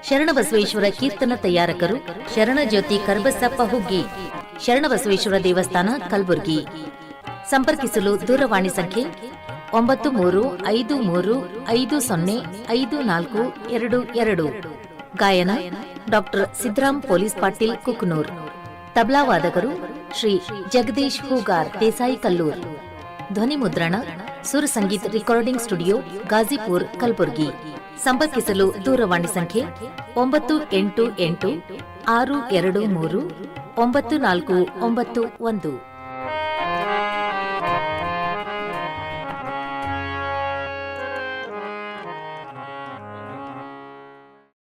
ಶರಣಬಸವೇಶ್ವರ ಕೀರ್ತನ ತಯಾರಕರು ಶರಣಜ್ಯೋತಿ ಕರ್ಬಸಪ್ಪ ಹುಗ್ಗಿ, ಶರಣಬಸವೇಶ್ವರ ದೇವಸ್ಥಾನ ಕಲಬುರಗಿ. ಸಂಪರ್ಕಿಸಲು ದೂರವಾಣಿ ಸಂಖ್ಯೆ 9353505422. ಗಾಯನ ಡಾಕ್ಟರ್ ಸಿದ್ದರಾಮ್ ಪೊಲೀಸ್ ಪಾಟೀಲ್ ಕುಕ್ನೂರ್. ತಬಲಾ ವಾದಕರು ಶ್ರೀ ಜಗದೀಶ್ ಹೂಗಾರ್ ದೇಸಾಯಿ ಕಲ್ಲೂರ್. ಧ್ವನಿ ಮುದ್ರಣ ಸುರ್ ಸಂಗೀತ್ ರೆಕಾರ್ಡಿಂಗ್ ಸ್ಟುಡಿಯೋ ಗಾಜಿಪುರ್ ಕಲಬುರಗಿ. ಸಂಪರ್ಕಿಸಲು ದೂರವಾಣಿ ಸಂಖ್ಯೆ 9886239491.